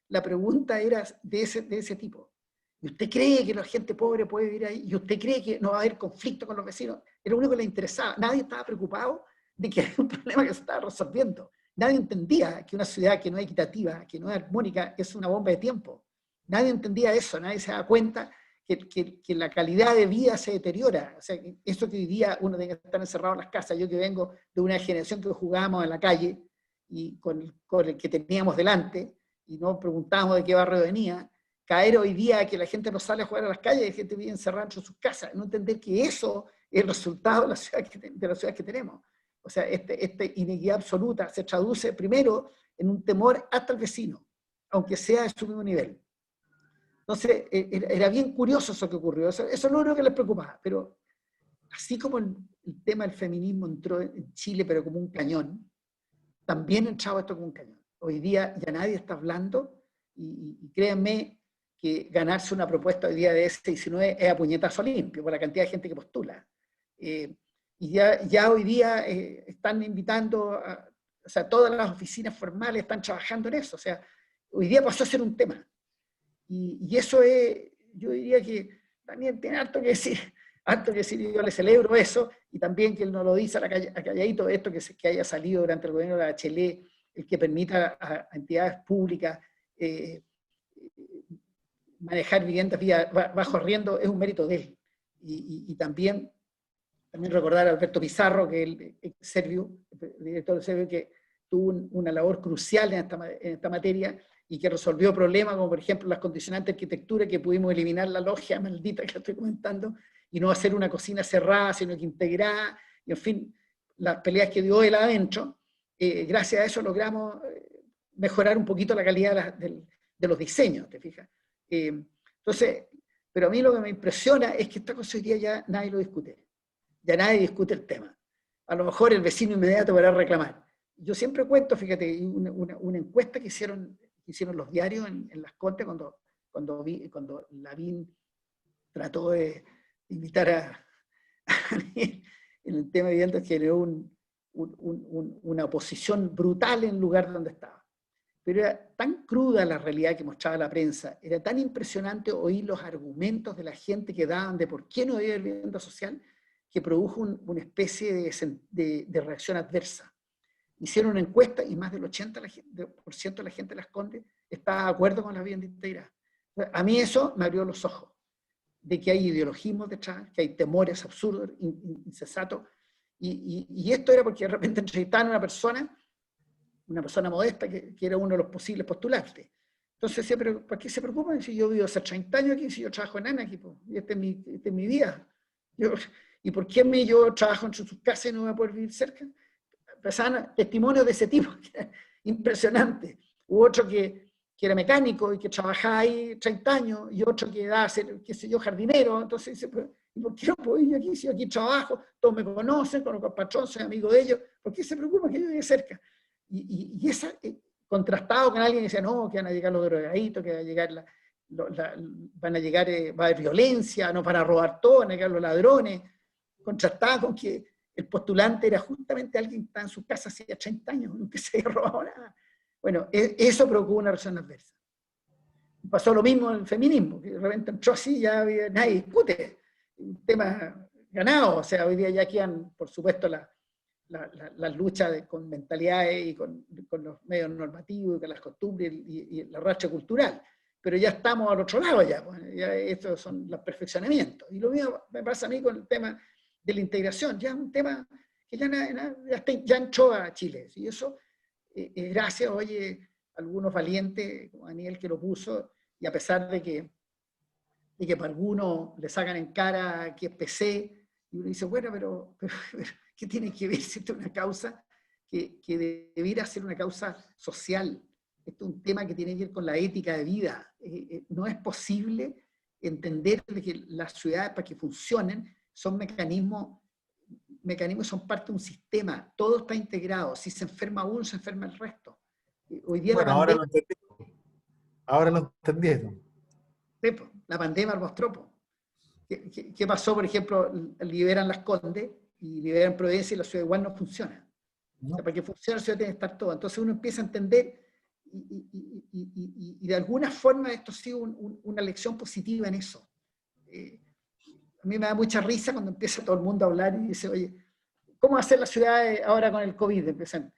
la pregunta era de ese tipo. ¿Y usted cree que la gente pobre puede vivir ahí? ¿Y usted cree que no va a haber conflicto con los vecinos? Era lo único que le interesaba. Nadie estaba preocupado de que había un problema que se estaba resolviendo. Nadie entendía que una ciudad que no es equitativa, que no es armónica, es una bomba de tiempo. Nadie entendía eso, nadie se daba cuenta que la calidad de vida se deteriora. O sea, eso que hoy día uno tiene que estar encerrado en las casas, yo que vengo de una generación que jugábamos en la calle y con el que teníamos delante, y no preguntábamos de qué barrio venía, caer hoy día que la gente no sale a jugar a las calles, la gente vive encerrada en sus casas, no entender que eso es el resultado de la ciudad que tenemos. O sea, esta inequidad absoluta se traduce primero en un temor hasta el vecino, aunque sea de su mismo nivel. Entonces, era bien curioso eso que ocurrió, eso es lo único que les preocupaba, pero así como el tema del feminismo entró en Chile, pero como un cañón, también entraba esto como un cañón. Hoy día ya nadie está hablando, y créanme que ganarse una propuesta hoy día de S19 es a puñetazo limpio, por la cantidad de gente que postula. Y ya hoy día están invitando, o sea, todas las oficinas formales están trabajando en eso, o sea, hoy día pasó a ser un tema. Y eso es, yo diría que también tiene harto que decir, yo le celebro eso, y también que él no lo dice a calladito, esto que haya salido durante el gobierno de la Bachelet, el que permita a entidades públicas manejar viviendas bajo arriendo, es un mérito de él. Y también recordar a Alberto Pizarro, que el director de Servio, que tuvo una labor crucial en esta materia, y que resolvió problemas como por ejemplo las condicionantes de arquitectura, que pudimos eliminar la logia maldita que estoy comentando, y no hacer una cocina cerrada, sino que integrada, y en fin, las peleas que dio él adentro, gracias a eso logramos mejorar un poquito la calidad de los diseños, ¿te fijas? Entonces, pero a mí lo que me impresiona es que esta cosa hoy día ya nadie lo discute, ya nadie discute el tema. A lo mejor el vecino inmediato va a reclamar. Yo siempre cuento, fíjate, una encuesta que hicieron los diarios en Las Condes cuando Lavín trató de invitar a en el tema de viviendas, generó una oposición brutal en el lugar donde estaba. Pero era tan cruda la realidad que mostraba la prensa, era tan impresionante oír los argumentos de la gente que daban de por qué no había vivienda social, que produjo una especie de reacción adversa. Hicieron una encuesta y más del 80% de la gente de Las Condes estaba de acuerdo con la vivienda integrada. A mí eso me abrió los ojos, de que hay ideologismos detrás, que hay temores absurdos, insensatos, y esto era porque de repente entrevistaban a una persona modesta que era uno de los posibles postulantes. Entonces decía, pero ¿para qué se preocupan si yo vivo hace 30 años aquí, si yo trabajo en ANA aquí, y este es mi vida? ¿Y por qué yo trabajo en sus casas y no voy a poder vivir cerca? Empezaban testimonios de ese tipo, que era impresionante. Hubo otro que era mecánico y que trabajaba ahí 30 años, y otro que era, qué sé yo, jardinero. Entonces dice, ¿y por qué no puedo ir aquí? Si yo aquí trabajo, todos me conocen, conozco al patrón, soy amigo de ellos, ¿por qué se preocupa que yo viva cerca? Y esa, contrastado con alguien que decía, no, que van a llegar los drogaditos, que va a llegar va a haber violencia, nos van a robar todo, van a llegar los ladrones, contrastado con que el postulante era justamente alguien que estaba en su casa hacía 30 años, nunca se había robado nada. Bueno, eso provocó una reacción adversa. Pasó lo mismo en el feminismo, que de repente entró así, ya nadie discute, un tema ganado. O sea, hoy día ya quedan, por supuesto, las luchas con mentalidades y con los medios normativos, y con las costumbres y el arrastre cultural. Pero ya estamos al otro lado ya, pues, ya estos son los perfeccionamientos. Y lo mismo me pasa a mí con el tema de la integración, ya es un tema que ya entró a Chile. Y eso, gracias, oye, a algunos valientes, como Daniel, que lo puso, y a pesar de que para algunos le sacan en cara que es PC, y uno dice, bueno, pero ¿qué tiene que ver si esto es una causa que debiera ser una causa social? Esto es un tema que tiene que ver con la ética de vida. No es posible entender que las ciudades, para que funcionen, son mecanismos son parte de un sistema, todo está integrado. Si se enferma uno, se enferma el resto. Hoy día bueno, ahora lo entendieron. Ahora lo entendieron. La pandemia lo mostró. ¿Qué pasó, por ejemplo? Liberan Las Condes y liberan Providencia y la ciudad igual no funciona. No. O sea, para que funcione la ciudad tiene que estar todo. Entonces uno empieza a entender y de alguna forma esto ha sido una lección positiva en eso. A mí me da mucha risa cuando empieza todo el mundo a hablar y dice, oye, ¿cómo hacer la ciudad ahora con el COVID? Empiezan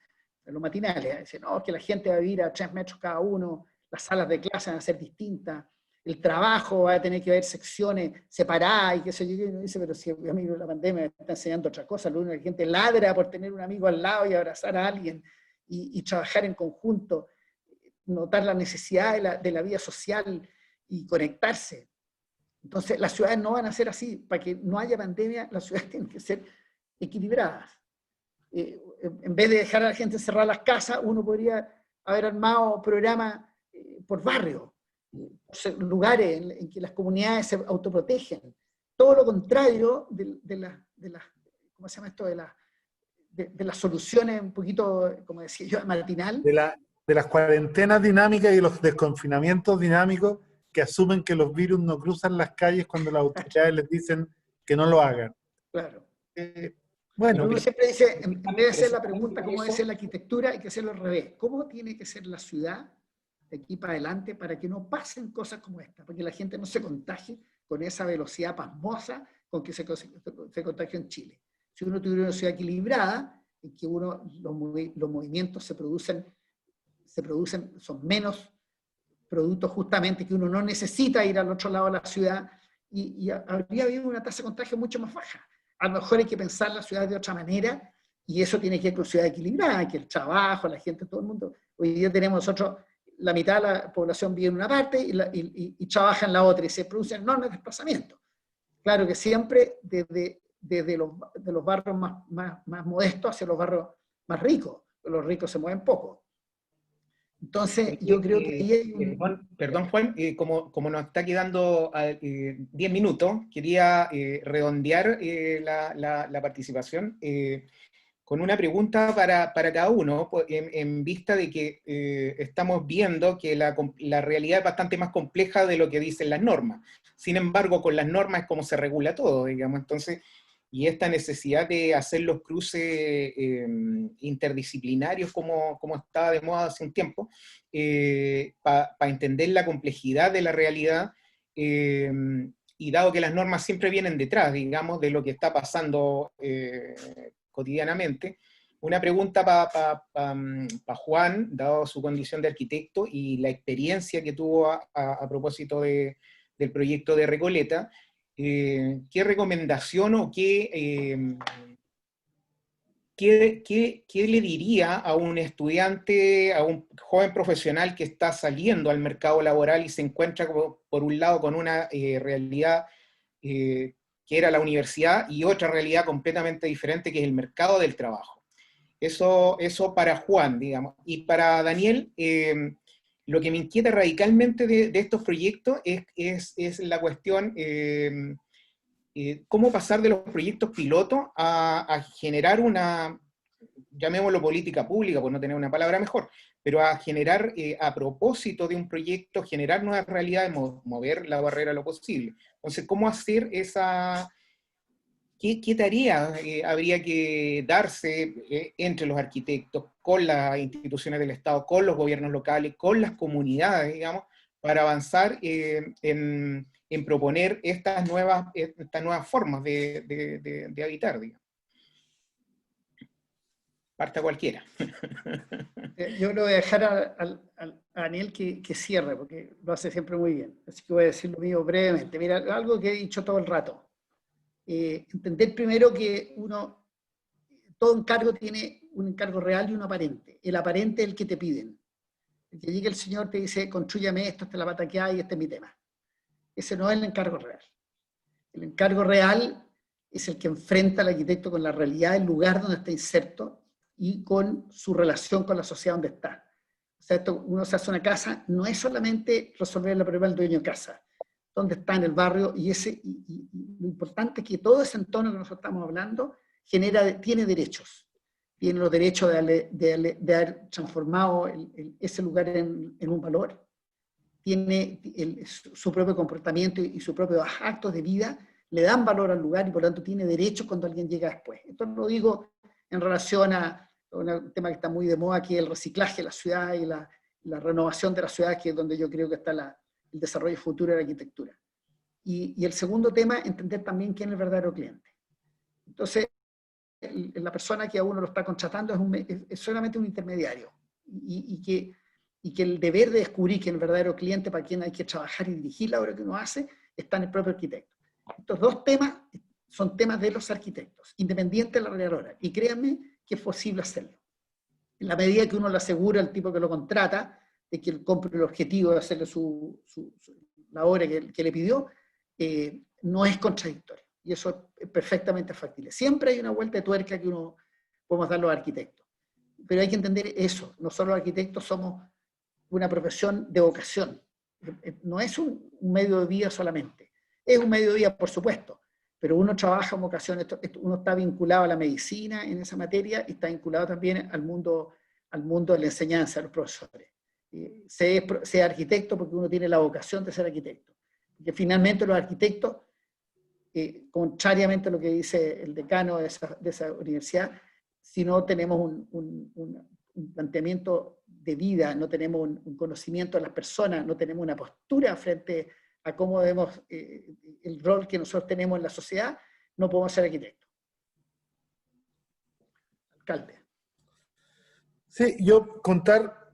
los matinales, dicen, no, que la gente va a vivir a 3 metros cada uno, las salas de clase van a ser distintas, el trabajo, va a tener que haber secciones separadas y qué sé yo, y uno dice, pero si a mí la pandemia me está enseñando otra cosa, lo único que la gente ladra por tener un amigo al lado y abrazar a alguien y trabajar en conjunto, notar la necesidad de la vida social y conectarse. Entonces, las ciudades no van a ser así. Para que no haya pandemia, las ciudades tienen que ser equilibradas. En vez de dejar a la gente cerrar las casas, uno podría haber armado programas por barrio, lugares en que las comunidades se autoprotegen. Todo lo contrario de ¿cómo se llama esto? De las soluciones un poquito, como decía yo, matinal. De las cuarentenas dinámicas y los desconfinamientos dinámicos que asumen que los virus no cruzan las calles cuando las autoridades les dicen que no lo hagan. Claro. Bueno, uno siempre dice, en vez de hacer la pregunta cómo debe ser la arquitectura, hay que hacerlo al revés. ¿Cómo tiene que ser la ciudad de aquí para adelante para que no pasen cosas como esta? Para que la gente no se contagie con esa velocidad pasmosa con que se contagió en Chile. Si uno tuviera una ciudad equilibrada, en que los movimientos se producen, son menos productos justamente que uno no necesita ir al otro lado de la ciudad, y habría habido una tasa de contagio mucho más baja. A lo mejor hay que pensar la ciudad de otra manera, y eso tiene que ver con ciudad equilibrada, que el trabajo, la gente, todo el mundo. Hoy día tenemos nosotros, la mitad de la población vive en una parte y trabaja en la otra, y se producen enormes desplazamientos. Claro que siempre desde los barrios más modestos hacia los barrios más ricos. Los ricos se mueven poco. Entonces, yo creo que ahí hay un... Perdón, Juan, como nos está quedando 10 minutos, quería redondear la participación con una pregunta para cada uno, en vista de que estamos viendo que la realidad es bastante más compleja de lo que dicen las normas. Sin embargo, con las normas es como se regula todo, digamos. Entonces, y esta necesidad de hacer los cruces interdisciplinarios como estaba de moda hace un tiempo, para entender la complejidad de la realidad, y dado que las normas siempre vienen detrás, digamos, de lo que está pasando cotidianamente, una pregunta para Juan, dado su condición de arquitecto y la experiencia que tuvo a propósito del proyecto de Recoleta. ¿Qué recomendación o qué le diría a un estudiante, a un joven profesional que está saliendo al mercado laboral y se encuentra por un lado con una realidad que era la universidad y otra realidad completamente diferente que es el mercado del trabajo? Eso para Juan, digamos. Y para Daniel, lo que me inquieta radicalmente de estos proyectos es la cuestión, cómo pasar de los proyectos pilotos a generar una, llamémoslo política pública, por no tener una palabra mejor, pero a generar, a propósito de un proyecto, generar nuevas realidades, mover la barrera lo posible. Entonces, ¿cómo hacer esa... ¿Qué tarea habría que darse entre los arquitectos, con las instituciones del Estado, con los gobiernos locales, con las comunidades, digamos, para avanzar en proponer estas nuevas formas de habitar, digamos? Parta cualquiera. Yo le voy a dejar a Daniel que cierre, porque lo hace siempre muy bien. Así que voy a decir lo mío brevemente. Mira, algo que he dicho todo el rato. Entender primero que todo encargo tiene un encargo real y uno aparente. El aparente es el que te piden. El que llegue el señor te dice, constrúyame esto, esta es la pata que hay, este es mi tema. Ese no es el encargo real. El encargo real es el que enfrenta al arquitecto con la realidad del lugar donde está inserto y con su relación con la sociedad donde está. O sea, uno se hace una casa, no es solamente resolver el problema del dueño de casa, donde está en el barrio, y lo importante es que todo ese entorno que nosotros estamos hablando tiene derechos. Tiene los derechos de haber transformado ese lugar en un valor. Tiene su propio comportamiento y sus propios actos de vida, le dan valor al lugar y por lo tanto tiene derechos cuando alguien llega después. Esto lo digo en relación a un tema que está muy de moda, que es el reciclaje de la ciudad y la renovación de la ciudad, que es donde yo creo que está el desarrollo futuro de la arquitectura. Y el segundo tema, entender también quién es el verdadero cliente. Entonces, la persona que a uno lo está contratando es solamente un intermediario, y que y que el deber de descubrir quién es el verdadero cliente para quien hay que trabajar y dirigir la obra que uno hace está en el propio arquitecto. Estos dos temas son temas de los arquitectos, independiente de la arregladora, y créanme que es posible hacerlo. En la medida que uno le asegura al tipo que lo contrata de que él compre el objetivo de hacerle la obra que le pidió, no es contradictorio. Y eso es perfectamente factible. Siempre hay una vuelta de tuerca que uno podemos dar a los arquitectos. Pero hay que entender eso. Nosotros los arquitectos somos una profesión de vocación. No es un medio de vida solamente. Es un medio de vida, por supuesto, pero uno trabaja en vocación. Uno está vinculado a la medicina en esa materia y está vinculado también al mundo de la enseñanza, a los profesores. Sea arquitecto porque uno tiene la vocación de ser arquitecto. Porque finalmente los arquitectos, contrariamente a lo que dice el decano de esa universidad, si no tenemos un planteamiento de vida, no tenemos un conocimiento de las personas, no tenemos una postura frente a cómo vemos el rol que nosotros tenemos en la sociedad, no podemos ser arquitectos. Alcalde. Sí, yo contar,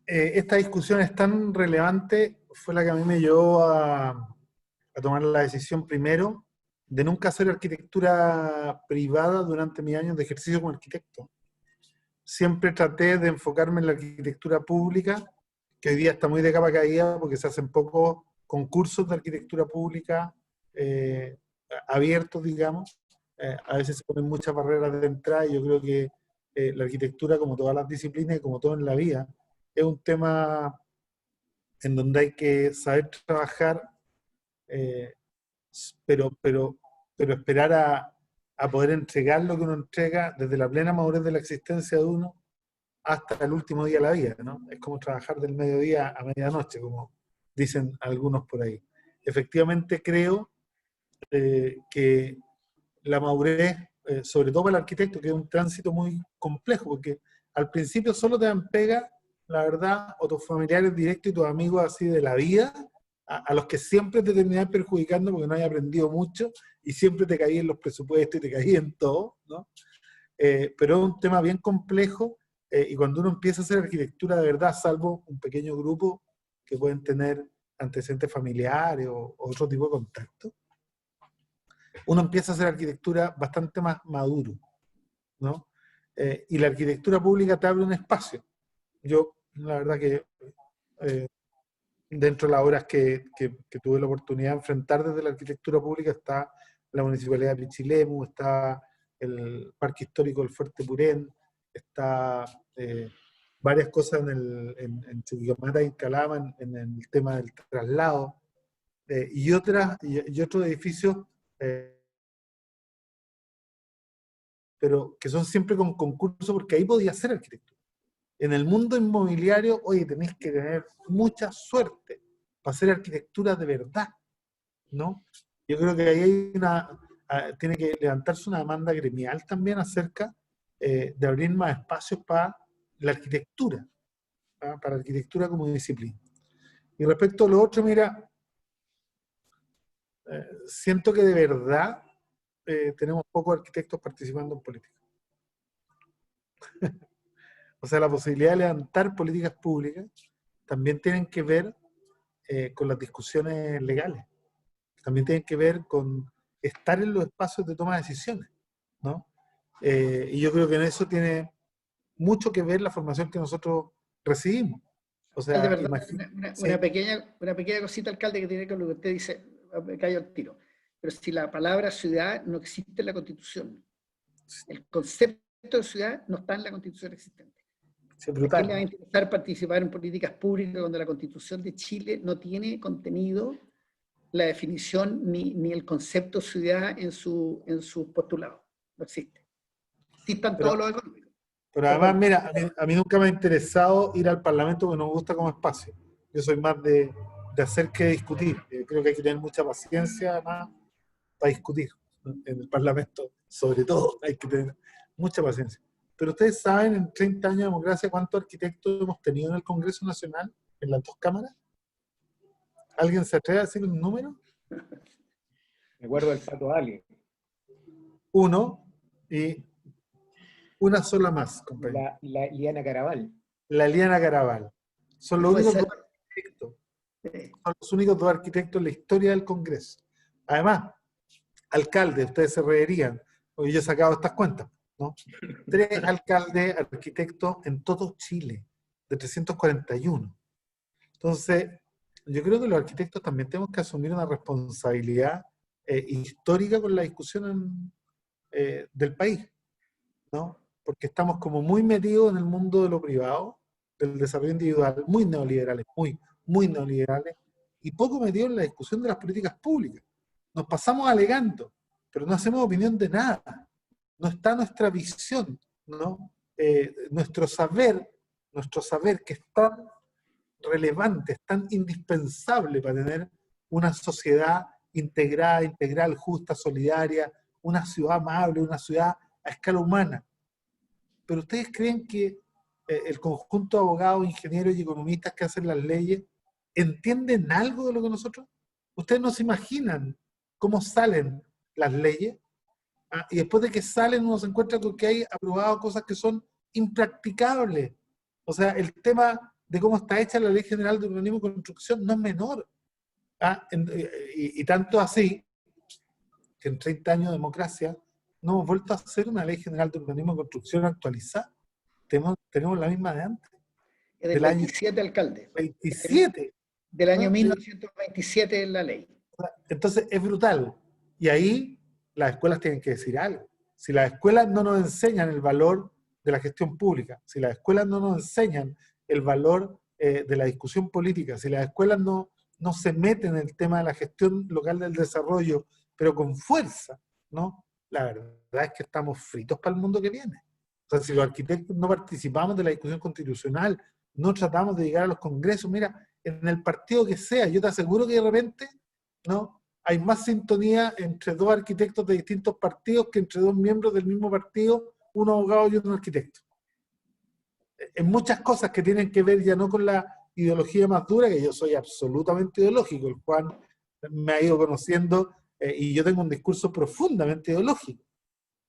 esta discusión es tan relevante, fue la que a mí me llevó a tomar la decisión primero de nunca hacer arquitectura privada durante mis años de ejercicio como arquitecto. Siempre traté de enfocarme en la arquitectura pública, que hoy día está muy de capa caída porque se hacen pocos concursos de arquitectura pública abiertos, digamos. A veces se ponen muchas barreras de entrada y yo creo que la arquitectura, como todas las disciplinas y como todo en la vida, es un tema en donde hay que saber trabajar, pero esperar a poder entregar lo que uno entrega desde la plena madurez de la existencia de uno hasta el último día de la vida, ¿no? Es como trabajar del mediodía a medianoche, como dicen algunos por ahí. Efectivamente creo que la madurez, sobre todo para el arquitecto, que es un tránsito muy complejo, porque al principio solo te dan pega, la verdad, o tus familiares directos y tus amigos así de la vida, a los que siempre te terminan perjudicando porque no hay aprendido mucho y siempre te caí en los presupuestos y te caí en todo, ¿no? Pero es un tema bien complejo y cuando uno empieza a hacer arquitectura de verdad, salvo un pequeño grupo que pueden tener antecedentes familiares o otro tipo de contacto, uno empieza a hacer arquitectura bastante más maduro, ¿no? Y la arquitectura pública te abre un espacio. Yo, la verdad que dentro de las obras que tuve la oportunidad de enfrentar desde la arquitectura pública está la Municipalidad de Pichilemu, está el Parque Histórico del Fuerte Purén, está varias cosas en Chuquicamata y en Calama, en el tema del traslado, y otros edificios, pero que son siempre con concurso, porque ahí podía ser arquitectura. En el mundo inmobiliario, oye, tenéis que tener mucha suerte para hacer arquitectura de verdad, ¿no? Yo creo que ahí hay tiene que levantarse una demanda gremial también acerca de abrir más espacios para la arquitectura, para la arquitectura como disciplina. Y respecto a lo otro, mira, siento que de verdad tenemos pocos arquitectos participando en política. O sea, la posibilidad de levantar políticas públicas también tienen que ver con las discusiones legales. También tienen que ver con estar en los espacios de toma de decisiones, ¿no? Y yo creo que en eso tiene mucho que ver la formación que nosotros recibimos. O sea, De verdad, sí. una pequeña cosita, alcalde, que tiene que ver con lo que usted dice, me cayó al tiro. Pero si la palabra ciudad no existe en la Constitución, el concepto de ciudad no está en la Constitución existente. Es brutal, ¿A quién le va a interesar participar en políticas públicas cuando la Constitución de Chile no tiene contenido la definición ni el concepto ciudad en su postulado? No existe. Sí están todos los económicos. Pero además, mira, a mí nunca me ha interesado ir al Parlamento porque no me gusta como espacio. Yo soy más de hacer que discutir. Creo que hay que tener mucha paciencia además para discutir. En el Parlamento, sobre todo, hay que tener mucha paciencia. Pero ustedes saben, en 30 años de democracia, ¿cuántos arquitectos hemos tenido en el Congreso Nacional, en las dos cámaras? ¿Alguien se atreve a decir un número? Me acuerdo del Pato Ali. Uno, y una sola más, compañero. La Liana Caraval. La Liana Caraval. Son los Puede únicos ser. dos arquitectos. Sí. Son los únicos dos arquitectos en la historia del Congreso. Además, alcaldes, ustedes se reirían, porque yo he sacado estas cuentas, ¿no? 3 alcaldes, arquitectos en todo Chile, de 341. Entonces, yo creo que los arquitectos también tenemos que asumir una responsabilidad histórica con la discusión del país, ¿no? Porque estamos como muy metidos en el mundo de lo privado, del desarrollo individual, muy neoliberales, muy neoliberales, y poco metidos en la discusión de las políticas públicas. Nos pasamos alegando, pero no hacemos opinión de nada. No está nuestra visión, ¿no? Nuestro saber que es tan relevante, es tan indispensable para tener una sociedad integrada, integral, justa, solidaria, una ciudad amable, una ciudad a escala humana. Pero ustedes creen que el conjunto de abogados, ingenieros y economistas que hacen las leyes entienden algo de lo que nosotros? Ustedes no se imaginan cómo salen las leyes, y después de que salen uno se encuentra con que hay aprobado cosas que son impracticables. O sea, el tema de cómo está hecha la Ley General de Urbanismo y Construcción no es menor. Y tanto así que en 30 años de democracia no hemos vuelto a hacer una Ley General de Urbanismo y Construcción actualizada. Tenemos la misma de antes, Es del del año 27, alcalde. 27. Del año ¿no? 1927 en la ley. Entonces es brutal. Y ahí las escuelas tienen que decir algo. Si las escuelas no nos enseñan el valor de la gestión pública, si las escuelas no nos enseñan el valor de la discusión política, si las escuelas no se meten en el tema de la gestión local del desarrollo, pero con fuerza, ¿no? La verdad es que estamos fritos para el mundo que viene. O sea, si los arquitectos no participamos de la discusión constitucional, no tratamos de llegar a los congresos, mira, en el partido que sea, yo te aseguro que de repente, ¿no? Hay más sintonía entre 2 arquitectos de distintos partidos que entre 2 miembros del mismo partido, un abogado y un arquitecto. En muchas cosas que tienen que ver ya no con la ideología más dura, que yo soy absolutamente ideológico, el Juan me ha ido conociendo y yo tengo un discurso profundamente ideológico.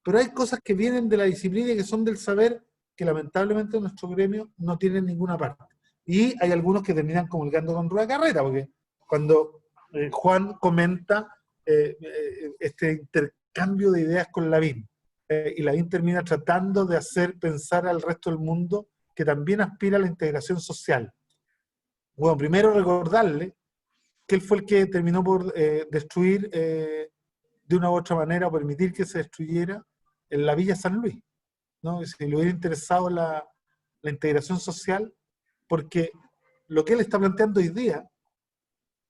Pero hay cosas que vienen de la disciplina y que son del saber que lamentablemente nuestro gremio no tiene en ninguna parte. Y hay algunos que terminan comulgando con rueda de carrera, porque cuando Juan comenta este intercambio de ideas con Lavín, y Lavín termina tratando de hacer pensar al resto del mundo que también aspira a la integración social. Bueno, primero recordarle que él fue el que terminó por destruir de una u otra manera, o permitir que se destruyera en la Villa San Luis, ¿no? Y si le hubiera interesado la integración social, porque lo que él está planteando hoy día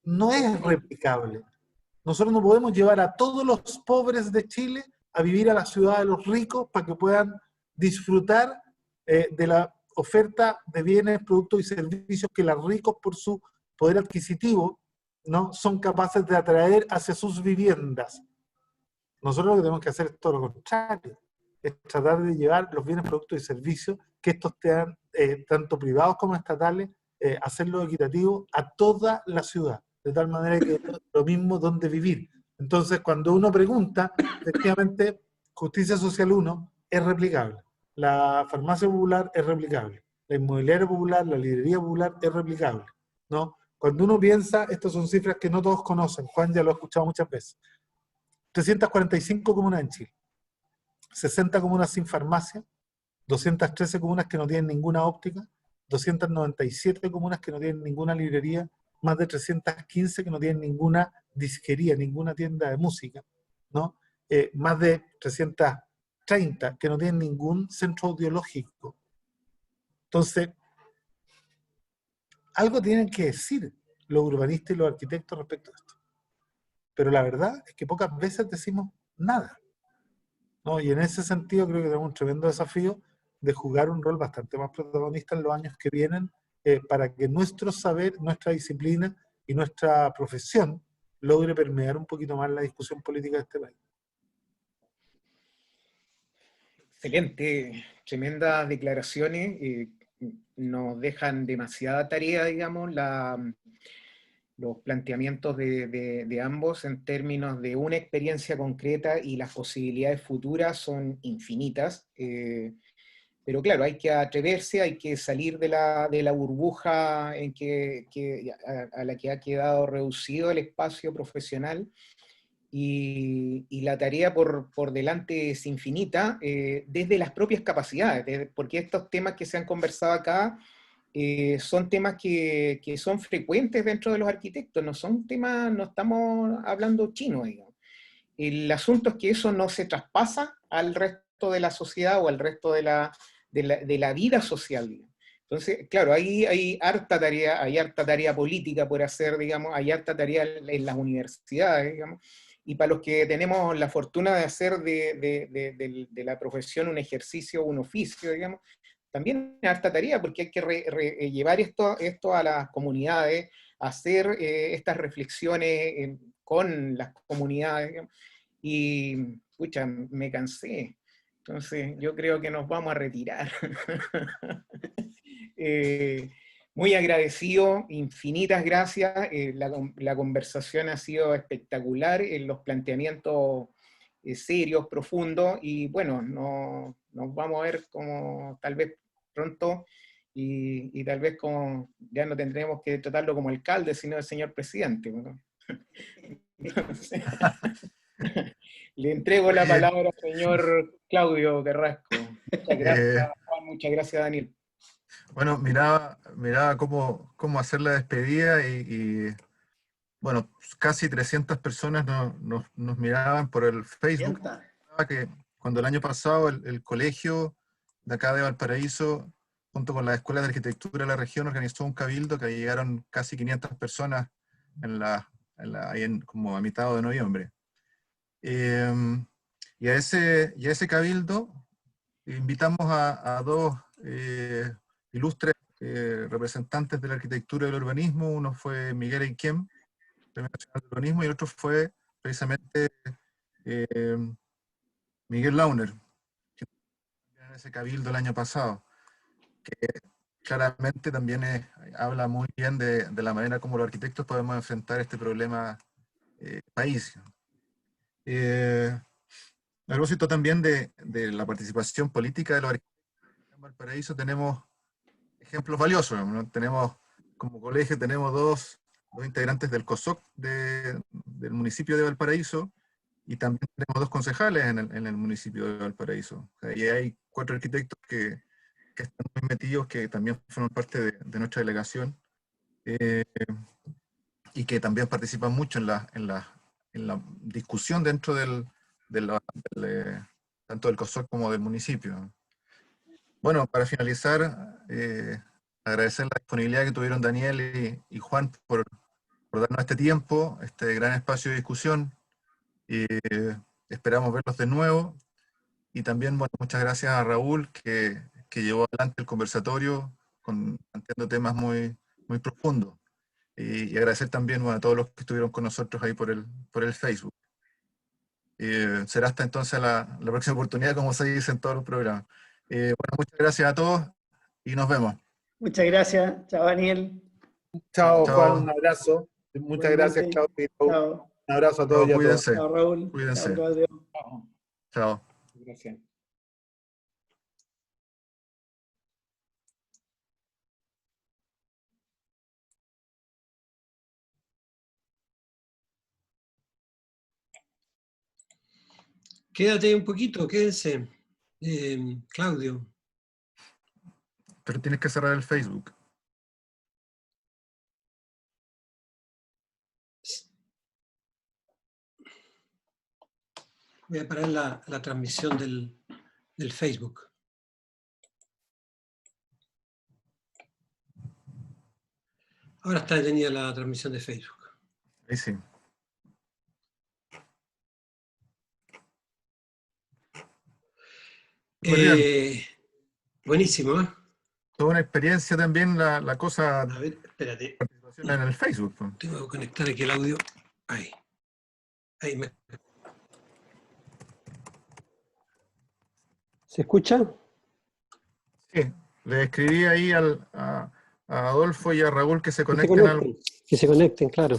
no es replicable. Nosotros no podemos llevar a todos los pobres de Chile a vivir a la ciudad de los ricos para que puedan disfrutar de la oferta de bienes, productos y servicios que los ricos, por su poder adquisitivo, ¿no? son capaces de atraer hacia sus viviendas. Nosotros lo que tenemos que hacer es todo lo contrario, es tratar de llevar los bienes, productos y servicios, que estos sean tanto privados como estatales, hacerlo equitativo a toda la ciudad, de tal manera que lo mismo donde vivir. Entonces, cuando uno pregunta, efectivamente, Justicia Social 1 es replicable, la farmacia popular es replicable, la inmobiliaria popular, la librería popular es replicable, ¿no? Cuando uno piensa, estas son cifras que no todos conocen, Juan ya lo ha escuchado muchas veces, 345 comunas en Chile, 60 comunas sin farmacia, 213 comunas que no tienen ninguna óptica, 297 comunas que no tienen ninguna librería, más de 315 que no tienen ninguna disquería, ninguna tienda de música, ¿no? Más de 330 que no tienen ningún centro audiológico. Entonces, algo tienen que decir los urbanistas y los arquitectos respecto a esto. Pero la verdad es que pocas veces decimos nada, ¿no? Y en ese sentido creo que tenemos un tremendo desafío de jugar un rol bastante más protagonista en los años que vienen, para que nuestro saber, nuestra disciplina y nuestra profesión logre permear un poquito más la discusión política de este país. Excelente, tremendas declaraciones. Nos dejan demasiada tarea, digamos, los planteamientos de ambos en términos de una experiencia concreta, y las posibilidades futuras son infinitas. pero claro, hay que atreverse, hay que salir de la burbuja en a la que ha quedado reducido el espacio profesional, y la tarea por delante es infinita, desde las propias capacidades, porque estos temas que se han conversado acá son temas que son frecuentes dentro de los arquitectos, no son temas, no estamos hablando chino, digamos. El asunto es que eso no se traspasa al resto de la sociedad o al resto de la vida social, digamos. Entonces, claro, ahí hay harta tarea política por hacer, digamos, hay harta tarea en las universidades, digamos, y para los que tenemos la fortuna de hacer de la profesión un ejercicio, un oficio, digamos, también es harta tarea, porque hay que llevar esto a las comunidades, hacer estas reflexiones con las comunidades, digamos, y, pucha, me cansé. Entonces, yo creo que nos vamos a retirar. Muy agradecido, infinitas gracias. La conversación ha sido espectacular, los planteamientos serios, profundos, y bueno, nos vamos a ver como tal vez pronto, y tal vez como ya no tendremos que tratarlo como alcalde, sino el señor presidente, ¿no? Entonces, le entrego la palabra al señor Claudio Carrasco. Muchas gracias, Juan, muchas gracias, Daniel. Bueno, miraba cómo hacer la despedida bueno, casi 300 personas nos miraban por el Facebook. Que cuando el año pasado el colegio de acá de Valparaíso, junto con la Escuela de Arquitectura de la región, organizó un cabildo que llegaron casi 500 personas como a mitad de noviembre. Y a ese cabildo invitamos a dos ilustres representantes de la arquitectura y del urbanismo. Uno fue Miguel Eiquem, Premio Nacional de Urbanismo, y el otro fue precisamente Miguel Launer, que en ese cabildo el año pasado, que claramente también habla muy bien de la manera como los arquitectos podemos enfrentar este problema país. A propósito también de la participación política de los arquitectos en Valparaíso, tenemos ejemplos valiosos, ¿no? Tenemos, como colegio, tenemos dos integrantes del COSOC del municipio de Valparaíso, y también tenemos dos concejales en el municipio de Valparaíso. O sea, y hay 4 arquitectos que están muy metidos, que también forman parte de nuestra delegación, y que también participan mucho en la discusión dentro tanto del COSOC como del municipio. Bueno, para finalizar, agradecer la disponibilidad que tuvieron Daniel y Juan por darnos este tiempo, este gran espacio de discusión. Esperamos verlos de nuevo. Y también, bueno, muchas gracias a Raúl, que llevó adelante el conversatorio planteando temas muy, muy profundos. Y agradecer también, bueno, a todos los que estuvieron con nosotros ahí por el Facebook. Será hasta entonces la próxima oportunidad, como se dice en todos los programas. Bueno, muchas gracias a todos y nos vemos. Muchas gracias. Chao, Daniel. Chao, Chao. Juan, un abrazo. Muchas gracias, Claudio. Chao. Un abrazo a todos y a todas. Cuídense. Chao, Raúl. Cuídense. Chao, Claudio. Chao. Gracias. Quédate un poquito, quédense. Claudio. Pero tienes que cerrar el Facebook. Voy a parar la transmisión del Facebook. Ahora está detenida la transmisión de Facebook. Ahí sí. Buenísimo, ¿eh? Toda una experiencia también la cosa. A ver, espérate. Participación en el Facebook. Tengo que conectar aquí el audio. Ahí. ¿Se escucha? Sí, le escribí ahí a Adolfo y a Raúl que se conecten. Que se conecten, claro.